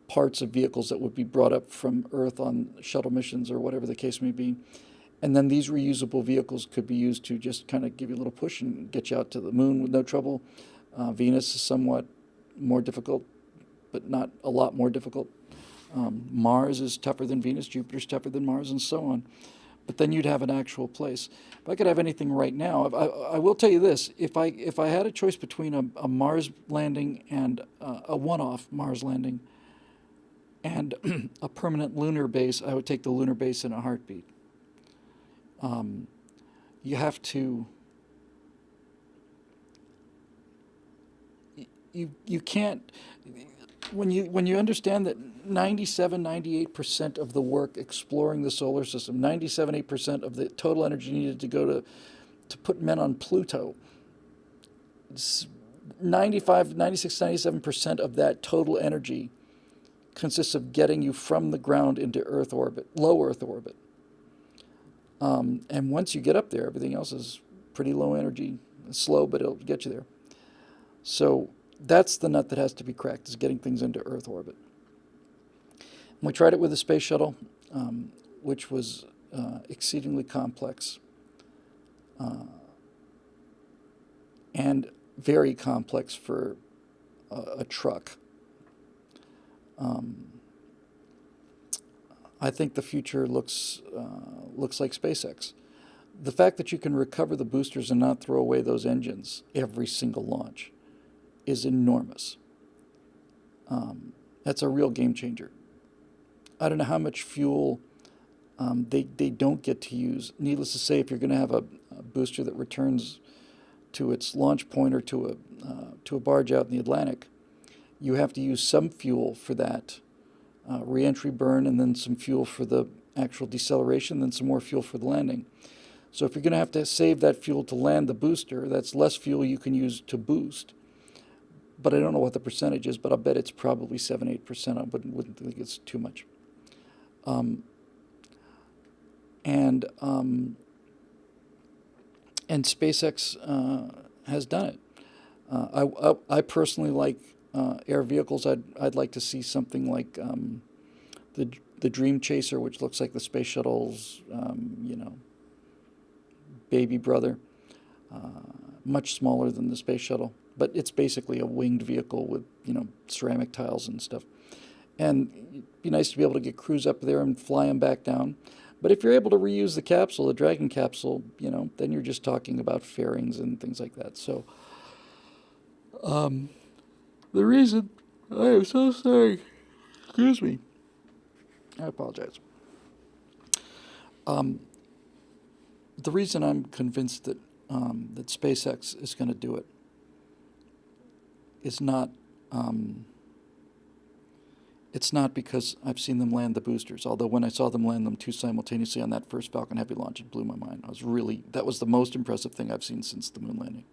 parts of vehicles that would be brought up from Earth on shuttle missions or whatever the case may be. And then these reusable vehicles could be used to just kind of give you a little push and get you out to the moon with no trouble. Venus is somewhat more difficult, but not a lot more difficult. Mars is tougher than Venus, Jupiter's tougher than Mars, and so on. But then you'd have an actual place. If I could have anything right now, I will tell you this: if I had a choice between a Mars landing and a one-off Mars landing and a permanent lunar base, I would take the lunar base in a heartbeat. You have to. You can't, when you understand that 98% of the work exploring the solar system, 8% of the total energy needed to go to put men on Pluto, 97% of that total energy consists of getting you from the ground into Earth orbit, low Earth orbit. And once you get up there, everything else is pretty low energy. It's slow, but it'll get you there. So that's the nut that has to be cracked, is getting things into Earth orbit. And we tried it with the space shuttle, which was exceedingly complex and very complex for a truck. I think the future looks like SpaceX. The fact that you can recover the boosters and not throw away those engines every single launch is enormous. That's a real game changer. I don't know how much fuel they don't get to use. Needless to say, if you're going to have a booster that returns to its launch point or to a barge out in the Atlantic, you have to use some fuel for that re-entry burn, and then some fuel for the actual deceleration, then some more fuel for the landing. So if you're going to have to save that fuel to land the booster, that's less fuel you can use to boost. but I don't know what the percentage is, but I'll bet it's probably 7, 8%. I wouldn't think it's too much. Um, and um, and SpaceX has done it. I personally like air vehicles. I'd like to see something like the Dream Chaser, which looks like the space shuttle's baby brother, much smaller than the space shuttle, but it's basically a winged vehicle with ceramic tiles and stuff. And it'd be nice to be able to get crews up there and fly them back down. But if you're able to reuse the capsule, the Dragon capsule, then you're just talking about fairings and things like that. So the reason I am so sorry, excuse me, I apologize. Um, the reason I'm convinced that SpaceX is going to do it is not. It's not because I've seen them land the boosters, although when I saw them land them two simultaneously on that first Falcon Heavy launch, it blew my mind. That was the most impressive thing I've seen since the moon landing.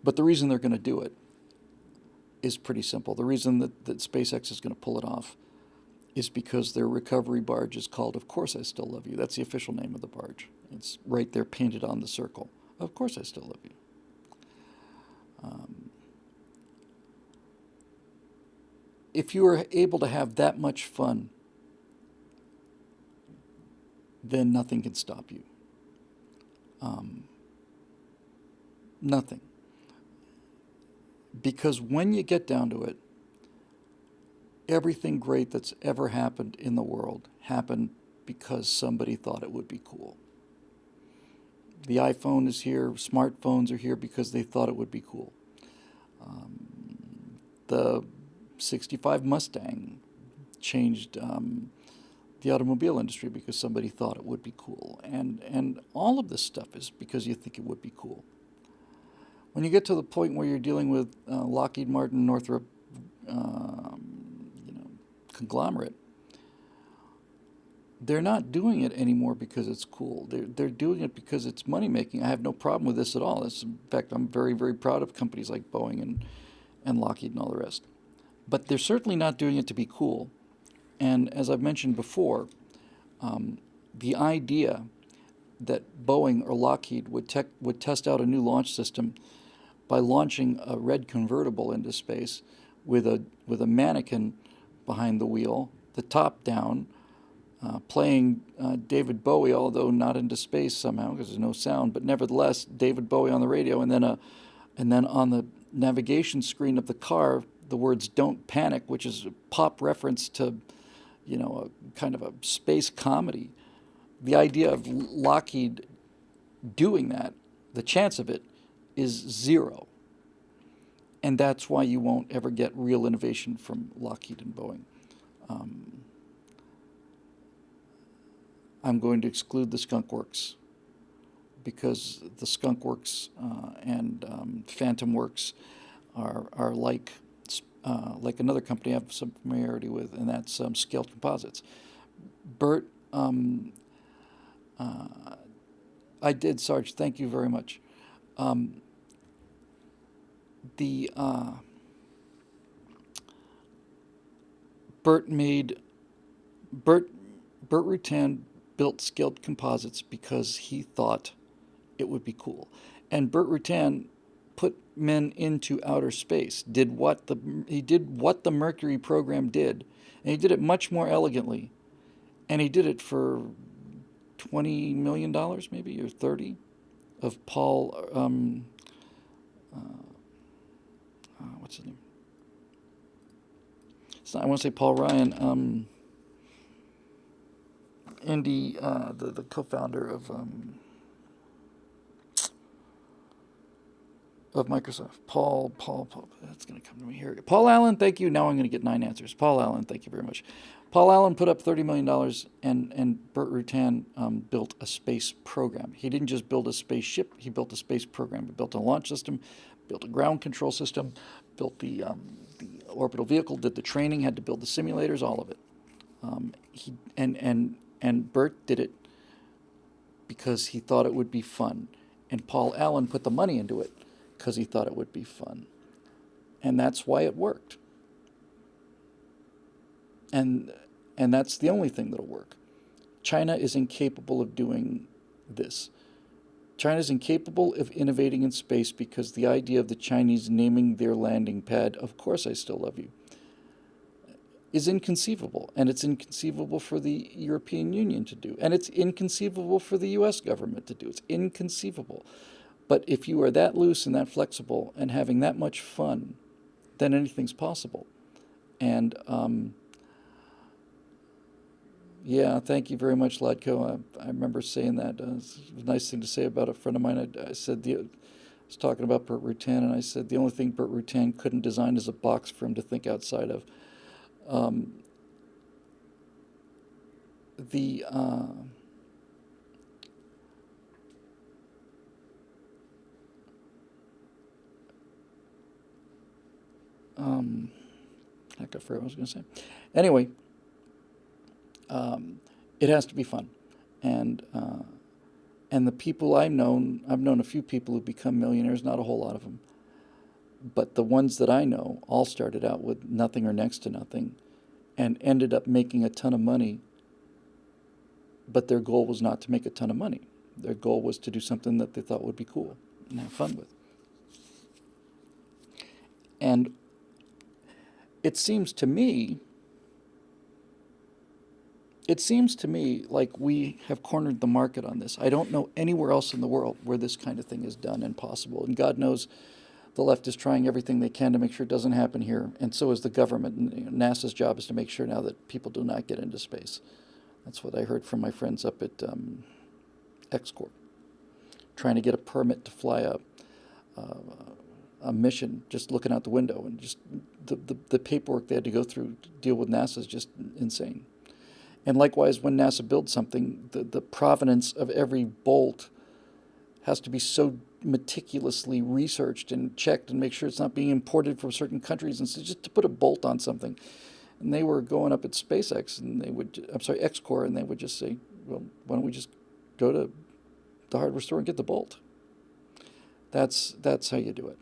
But the reason they're going to do it is pretty simple. The reason that SpaceX is going to pull it off is because their recovery barge is called Of Course I Still Love You. That's the official name of the barge. It's right there painted on the circle. Of course I still love you. If you are able to have that much fun, then nothing can stop you. Nothing. Because when you get down to it, everything great that's ever happened in the world happened because somebody thought it would be cool. The iPhone is here, smartphones are here because they thought it would be cool. The 65 Mustang changed the automobile industry because somebody thought it would be cool. And all of this stuff is because you think it would be cool. When you get to the point where you're dealing with Lockheed Martin, Northrop, conglomerate, they're not doing it anymore because it's cool. They're doing it because it's money making. I have no problem with this at all. In fact, I'm very, very proud of companies like Boeing and Lockheed and all the rest. But they're certainly not doing it to be cool. And as I've mentioned before, the idea that Boeing or Lockheed would test out a new launch system by launching a red convertible into space with a mannequin behind the wheel, the top down, playing David Bowie, although not into space somehow because there's no sound, but nevertheless David Bowie on the radio, and then on the navigation screen of the car the words "Don't Panic," which is a pop reference to a kind of a space comedy. The idea of Lockheed doing that, the chance of it, is zero. And that's why you won't ever get real innovation from Lockheed and Boeing. I'm going to exclude the Skunk Works because the Skunk Works and Phantom Works are like another company I have some familiarity with, and that's Scaled Composites. Bert, I did, Sarge. Thank you very much. The Bert Rutan built Scaled Composites because he thought it would be cool, and Bert Rutan put men into outer space. He did what the Mercury program did, and he did it much more elegantly, and he did it for $20 million, maybe, or 30, of Paul. What's his name? I want to say Paul Ryan. Andy, the co-founder of Microsoft. Paul, that's going to come to me here. Paul Allen, thank you. Now I'm going to get 9 answers. Paul Allen, thank you very much. Paul Allen put up $30 million, and Bert Rutan built a space program. He didn't just build a spaceship, he built a space program. He built a launch system, built a ground control system, built the orbital vehicle, did the training, had to build the simulators, all of it. And Bert did it because he thought it would be fun. And Paul Allen put the money into it because he thought it would be fun. And that's why it worked. And that's the only thing that'll work. China is incapable of doing this. China is incapable of innovating in space because the idea of the Chinese naming their landing pad, "Of course I still love you," is inconceivable. And it's inconceivable for the European Union to do. And it's inconceivable for the US government to do. It's inconceivable. But if you are that loose and that flexible and having that much fun, then anything's possible. And yeah, thank you very much, Ladko. I remember saying that. It's a nice thing to say about a friend of mine. I said, I was talking about Burt Rutan, and I said the only thing Burt Rutan couldn't design is a box for him to think outside of. The Heck, I forgot what I was going to say. Anyway, it has to be fun, and the people I've known a few people who become millionaires, not a whole lot of them, but the ones that I know all started out with nothing or next to nothing, and ended up making a ton of money. But their goal was not to make a ton of money. Their goal was to do something that they thought would be cool and have fun with. And it seems to me like we have cornered the market on this. I don't know anywhere else in the world where this kind of thing is done and possible. And God knows the left is trying everything they can to make sure it doesn't happen here. And so is the government. And, NASA's job is to make sure now that people do not get into space. That's what I heard from my friends up at X-Corp, trying to get a permit to fly a mission, just looking out the window, and just the paperwork they had to go through to deal with NASA is just insane. And likewise, when NASA builds something, the provenance of every bolt has to be so meticulously researched and checked and make sure it's not being imported from certain countries. And so just to put a bolt on something. And they were going up at SpaceX, and X-Corp, and they would just say, well, why don't we just go to the hardware store and get the bolt? That's how you do it.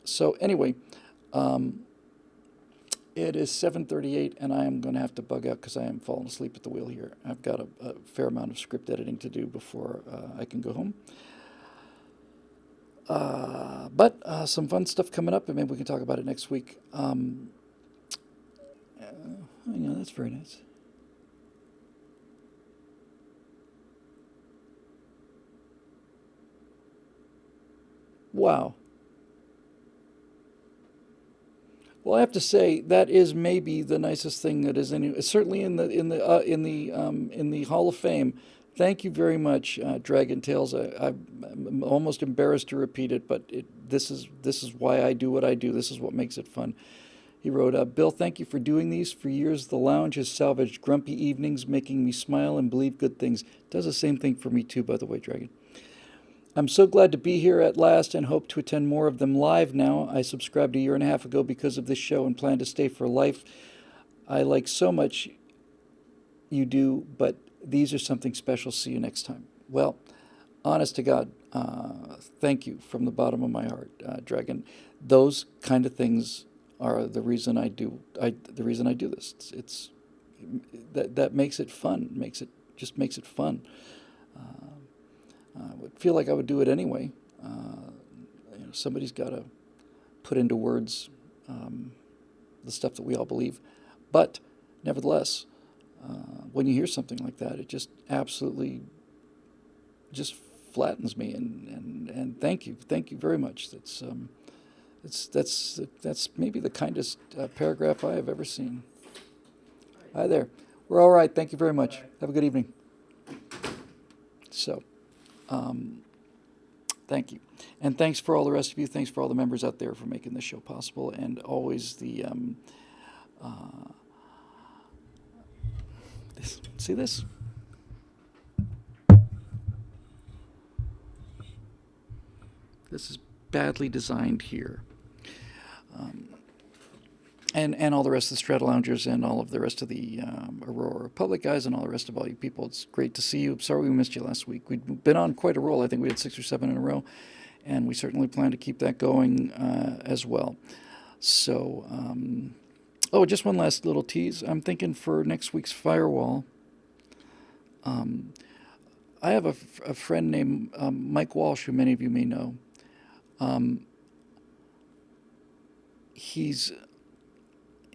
So anyway, it is 7:38, and I am going to have to bug out because I am falling asleep at the wheel here. I've got a fair amount of script editing to do before I can go home. But some fun stuff coming up, and maybe we can talk about it next week. Yeah, that's very nice. Wow. Well, I have to say that is maybe the nicest thing that is certainly in the Hall of Fame. Thank you very much, Dragon Tales. I'm almost embarrassed to repeat it, but this is why I do what I do. This is what makes it fun. He wrote, Bill, thank you for doing these. For years, the lounge has salvaged grumpy evenings, making me smile and believe good things. Does the same thing for me, too, by the way, Dragon. I'm so glad to be here at last and hope to attend more of them live now. I subscribed a year and a half ago because of this show and plan to stay for life. I like so much you do, but these are something special. See you next time. Well, honest to God, thank you from the bottom of my heart, Dragon. Those kind of things are the reason I do this. It's that makes it fun. Makes it fun. I would feel like I would do it anyway. Somebody's got to put into words the stuff that we all believe. But nevertheless, when you hear something like that, it just absolutely just flattens me. And thank you very much. That's maybe the kindest paragraph I have ever seen. Hi there. We're all right. Thank you very much. Have a good evening. So, thank you. And thanks for all the rest of you. Thanks for all the members out there for making this show possible. And always see this? This is badly designed here. And all the rest of the Strata Loungers and all of the rest of the Aurora Republic guys and all the rest of all you people. It's great to see you. Sorry we missed you last week. We'd been on quite a roll. I think we had 6 or 7 in a row. and we certainly plan to keep that going as well. So, just one last little tease. I'm thinking for next week's Firewall. Um, I have a friend named Mike Walsh, who many of you may know. Um, he's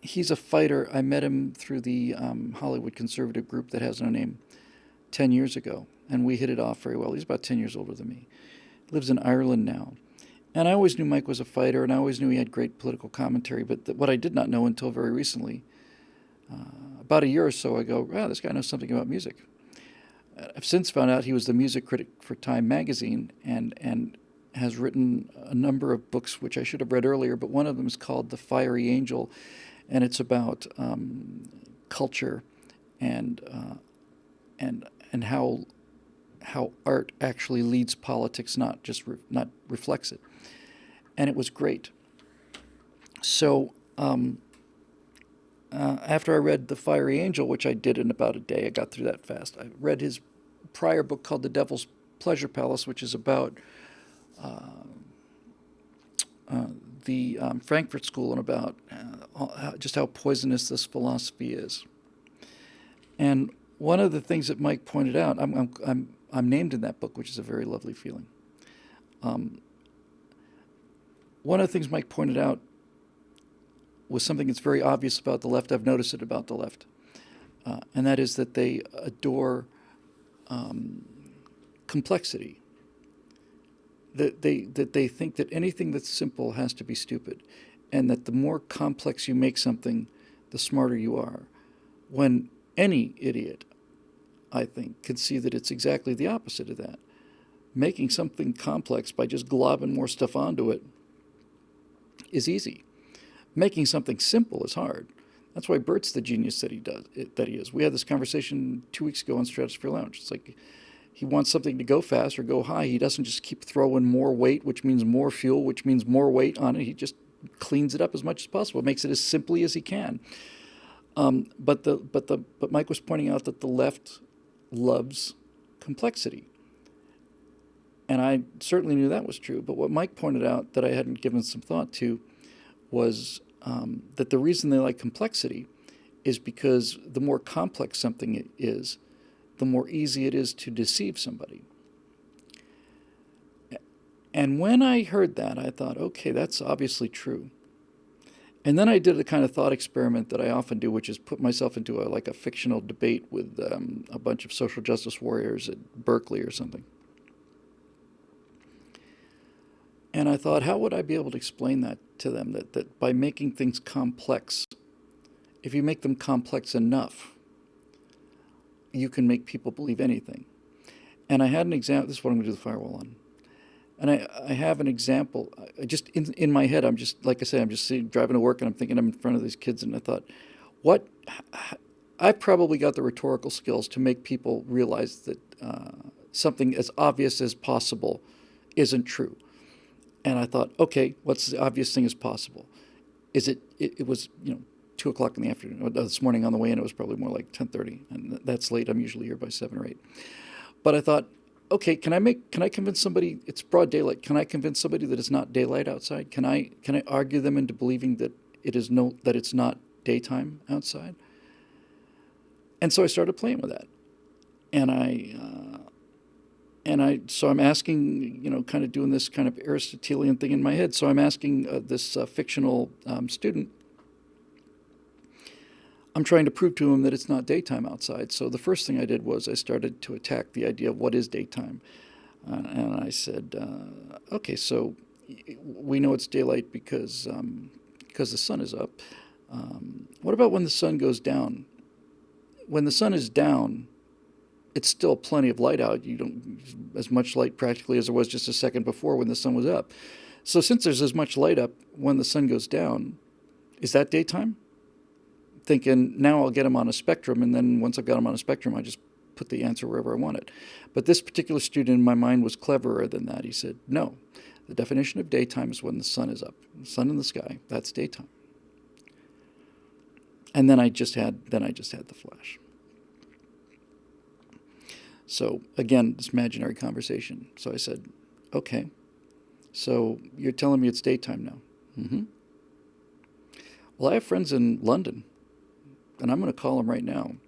he's a fighter. I met him through the Hollywood conservative group that has no name 10 years ago, and we hit it off very well. He's about 10 years older than me. He lives in Ireland now. And I always knew Mike was a fighter, and I always knew he had great political commentary. But what I did not know until very recently, about a year or so ago, wow, this guy knows something about music. I've since found out he was the music critic for Time magazine and has written a number of books which I should have read earlier, but one of them is called The Fiery Angel, and it's about culture and and how art actually leads politics, not just not reflects it. And it was great. So after I read The Fiery Angel, which I did in about a day, I got through that fast. I read his prior book called The Devil's Pleasure Palace, which is about the Frankfurt School and about just how poisonous this philosophy is. And one of the things that Mike pointed out, I'm named in that book, which is a very lovely feeling. One of the things Mike pointed out was something that's very obvious about the left. I've noticed it about the left, and that is that they adore complexity. That they think that anything that's simple has to be stupid, and that the more complex you make something, the smarter you are. When any idiot, I think, can see that it's exactly the opposite of that. Making something complex by just globbing more stuff onto it is easy. Making something simple is hard. That's why Bert's the genius that he is. We had this conversation 2 weeks ago on Stratosphere Lounge. It's like he wants something to go fast or go high. He doesn't just keep throwing more weight, which means more fuel, which means more weight on it. He just cleans it up as much as possible, makes it as simply as he can. But Mike was pointing out that the left loves complexity. And I certainly knew that was true. But what Mike pointed out that I hadn't given some thought to was that the reason they like complexity is because the more complex something is, the more easy it is to deceive somebody. And when I heard that, I thought, okay, that's obviously true. And then I did the kind of thought experiment that I often do, which is put myself into a fictional debate with a bunch of social justice warriors at Berkeley or something. And I thought, how would I be able to explain that to them, that by making things complex, if you make them complex enough, you can make people believe anything. And I had an example. This is what I'm going to do the firewall on. And I have an example. I just in my head, I'm just, like I say, I'm just driving to work, and I'm thinking I'm in front of these kids, and I thought, I probably got the rhetorical skills to make people realize that something as obvious as possible isn't true. And I thought, okay, what's the obvious thing as possible? Is it was 2 o'clock in the afternoon. This morning on the way in, it was probably more like 10:30, and that's late. I'm usually here by 7 or 8. But I thought, okay, can I convince somebody it's broad daylight? Can I convince somebody that it's not daylight outside? Can I argue them into believing that that it's not daytime outside? And so I started playing with that, so I'm asking, kind of doing this kind of Aristotelian thing in my head. So I'm asking this fictional student. I'm trying to prove to him that it's not daytime outside. So the first thing I did was I started to attack the idea of what is daytime. And I said, okay, so we know it's daylight because the sun is up. What about when the sun goes down? When the sun is down, it's still plenty of light out. You don't as much light practically as there was just a second before when the sun was up. So since there's as much light up when the sun goes down, is that daytime? Thinking now I'll get them on a spectrum, and then once I've got them on a spectrum, I just put the answer wherever I want it. But this particular student in my mind was cleverer than that. He said, no, the definition of daytime is when the sun is up. The sun in the sky, that's daytime. And then I just had the flash. So again, this imaginary conversation. So I said, okay, So you're telling me it's daytime now? Well, I have friends in London, and I'm going to call them right now. In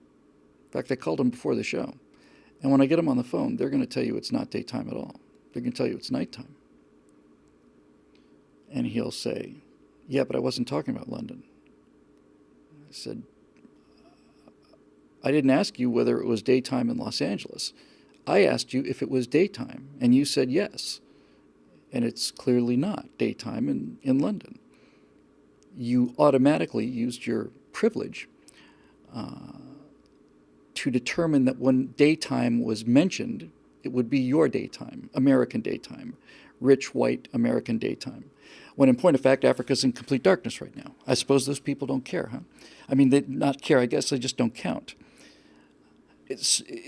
fact, I called them before the show. And when I get them on the phone, they're going to tell you it's not daytime at all. They're going to tell you it's nighttime. And he'll say, yeah, but I wasn't talking about London. I said, I didn't ask you whether it was daytime in Los Angeles. I asked you if it was daytime, and you said yes. And it's clearly not daytime in London. You automatically used your privilege to determine that when daytime was mentioned, it would be your daytime, American daytime, rich, white, American daytime. When in point of fact, Africa's in complete darkness right now. I suppose those people don't care, huh? I mean, they not care, I guess they just don't count.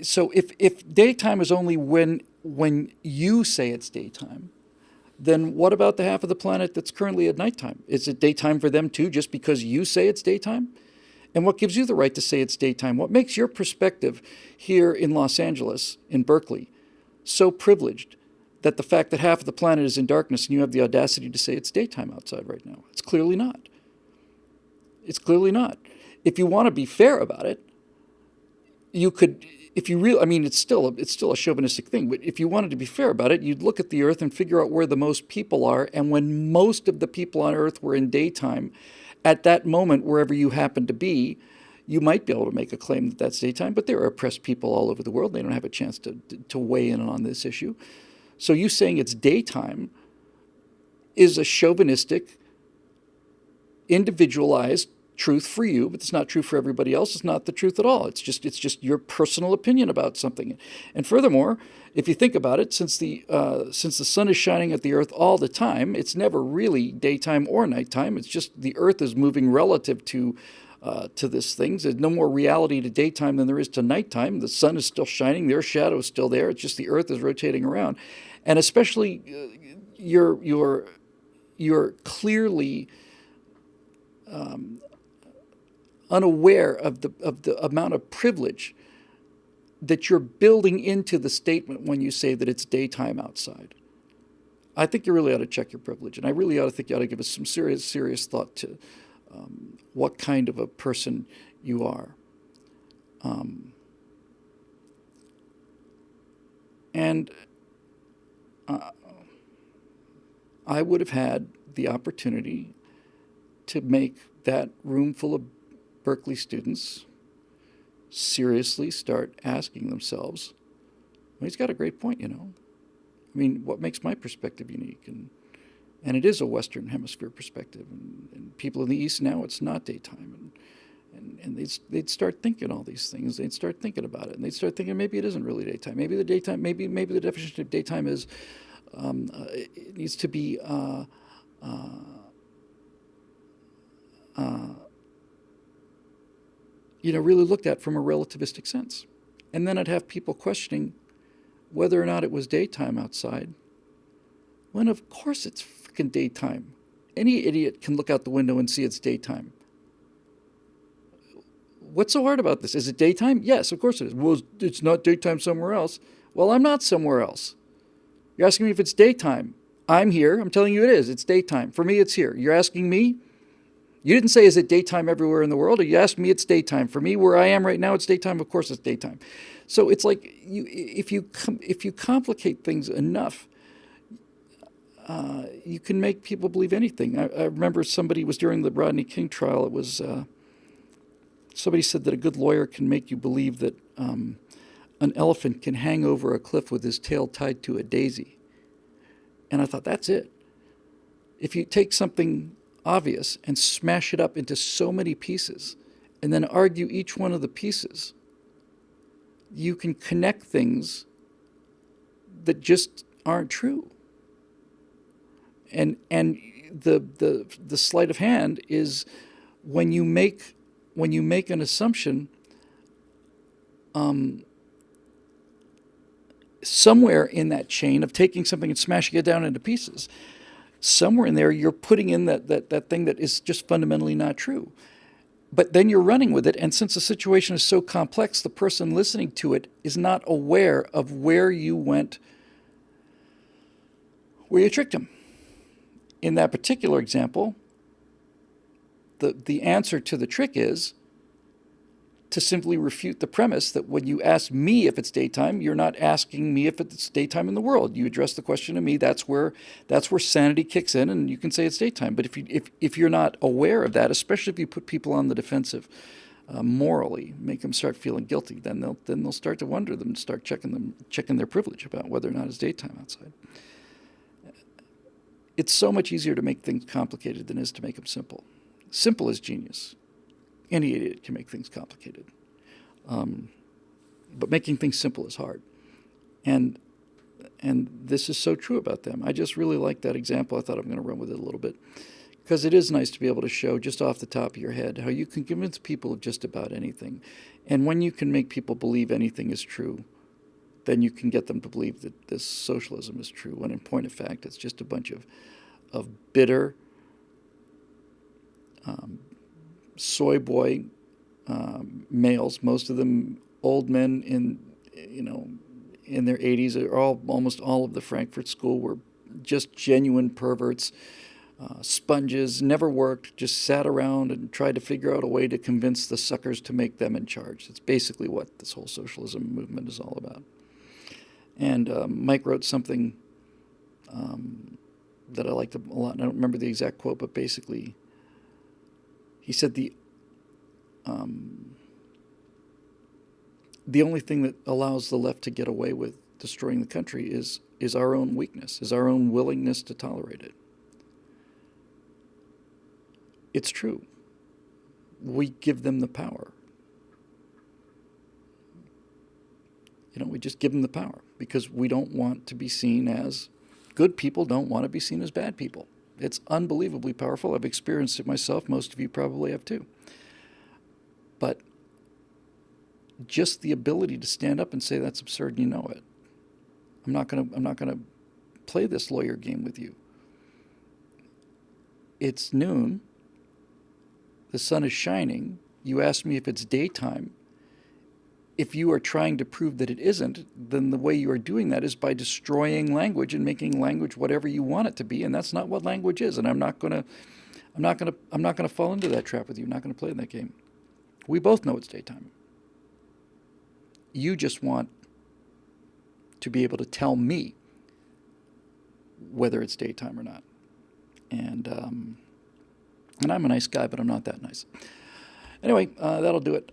So if daytime is only when you say it's daytime, then what about the half of the planet that's currently at nighttime? Is it daytime for them too, just because you say it's daytime? And what gives you the right to say it's daytime? What makes your perspective here in Los Angeles, in Berkeley, so privileged that the fact that half of the planet is in darkness and you have the audacity to say it's daytime outside right now? It's clearly not. It's clearly not. If you want to be fair about it, you could, if you really, I mean, it's still a chauvinistic thing, but if you wanted to be fair about it, you'd look at the Earth and figure out where the most people are, and when most of the people on Earth were in daytime, at that moment, wherever you happen to be, you might be able to make a claim that that's daytime, but there are oppressed people all over the world. They don't have a chance to weigh in on this issue. So you saying it's daytime is a chauvinistic, individualized truth for you, but it's not true for everybody else. It's not the truth at all. It's just your personal opinion about something. And furthermore, if you think about it, since the sun is shining at the Earth all the time, it's never really daytime or nighttime. It's just the Earth is moving relative to this thing. There's no more reality to daytime than there is to nighttime. The sun is still shining. Their shadow is still there. It's just the Earth is rotating around. And especially you're clearly unaware of the amount of privilege that you're building into the statement when you say that it's daytime outside. I think you really ought to check your privilege, and I really think you ought to give us some serious thought to what kind of a person you are. And I would have had the opportunity to make that room full of Berkeley students seriously start asking themselves, well, he's got a great point, I mean, what makes my perspective unique? And it is a Western Hemisphere perspective. And people in the East now, it's not daytime. And they'd start thinking all these things. They'd start thinking about it. And they'd start thinking maybe it isn't really daytime. Maybe the daytime, maybe the definition of daytime is, it needs to be, really looked at from a relativistic sense. And then I'd have people questioning whether or not it was daytime outside, when of course it's freaking daytime. Any idiot can look out the window and see it's daytime. What's so hard about this? Is it daytime? Yes, of course it is. Well, it's not daytime somewhere else. Well, I'm not somewhere else. You're asking me if it's daytime. I'm here. I'm telling you it is. It's daytime. For me, it's here. You're asking me? You didn't say, is it daytime everywhere in the world? Or you asked me, it's daytime. For me, where I am right now, it's daytime. Of course it's daytime. So it's like, if you complicate things enough, you can make people believe anything. I remember somebody was during the Rodney King trial. It was somebody said that a good lawyer can make you believe that an elephant can hang over a cliff with his tail tied to a daisy. And I thought, that's it. If you take something obvious and smash it up into so many pieces and then argue each one of the pieces, you can connect things that just aren't true. And the sleight of hand is when you make an assumption, somewhere in that chain of taking something and smashing it down into pieces, somewhere in there you're putting in that thing that is just fundamentally not true. But then you're running with it, and since the situation is so complex, the person listening to it is not aware of where you went, where you tricked him. In that particular example, the answer to the trick is to simply refute the premise that when you ask me if it's daytime, you're not asking me if it's daytime in the world. You address the question to me. That's where sanity kicks in, and you can say it's daytime. But if you're not aware of that, especially if you put people on the defensive morally, make them start feeling guilty, then they'll start to wonder them, start checking their privilege about whether or not it's daytime outside. It's so much easier to make things complicated than it is to make them simple. Simple is genius. Any idiot can make things complicated. But making things simple is hard. And this is so true about them. I just really like that example. I thought I'm going to run with it a little bit. Because it is nice to be able to show just off the top of your head how you can convince people of just about anything. And when you can make people believe anything is true, then you can get them to believe that this socialism is true, when in point of fact, it's just a bunch of bitter, soy boy males, most of them old men in their 80s. Almost all of the Frankfurt School were just genuine perverts, sponges, never worked, just sat around and tried to figure out a way to convince the suckers to make them in charge. It's basically what this whole socialism movement is all about. And Mike wrote something that I liked a lot, and I don't remember the exact quote, but basically he said the only thing that allows the left to get away with destroying the country is our own weakness, is our own willingness to tolerate it. It's true. We give them the power. We just give them the power because we don't want to be seen as good people, don't want to be seen as bad people. It's unbelievably powerful. I've experienced it myself. Most of you probably have too. But just the ability to stand up and say that's absurd, and you know it. I'm not gonna play this lawyer game with you. It's noon. The sun is shining. You ask me if it's daytime. If you are trying to prove that it isn't, then the way you are doing that is by destroying language and making language whatever you want it to be, and that's not what language is. And I'm not gonna fall into that trap with you. I'm not gonna play that game. We both know it's daytime. You just want to be able to tell me whether it's daytime or not. And I'm a nice guy, but I'm not that nice. Anyway, that'll do it.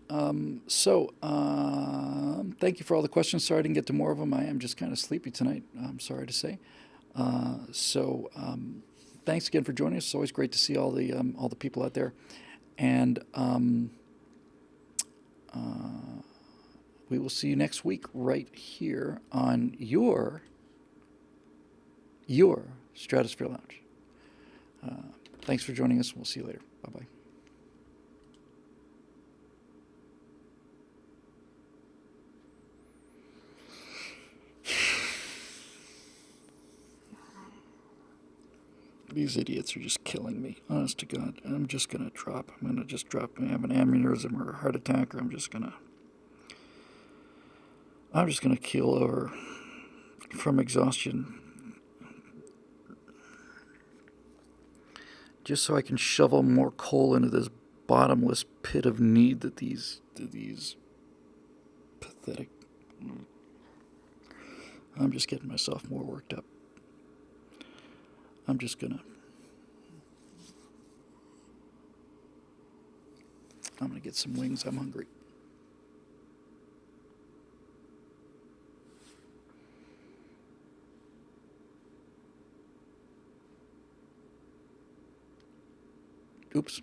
Thank you for all the questions. Sorry I didn't get to more of them. I am just kind of sleepy tonight, I'm sorry to say. Thanks again for joining us. It's always great to see all the people out there. And we will see you next week right here on your Stratosphere Lounge. Thanks for joining us. We'll see you later. Bye-bye. These idiots are just killing me. Honest to God. I'm just going to drop. I'm going to just drop. I have an aneurysm or a heart attack, or I'm just going to keel over from exhaustion. Just so I can shovel more coal into this bottomless pit of need that these pathetic... I'm just getting myself more worked up. I'm gonna get some wings. I'm hungry. Oops.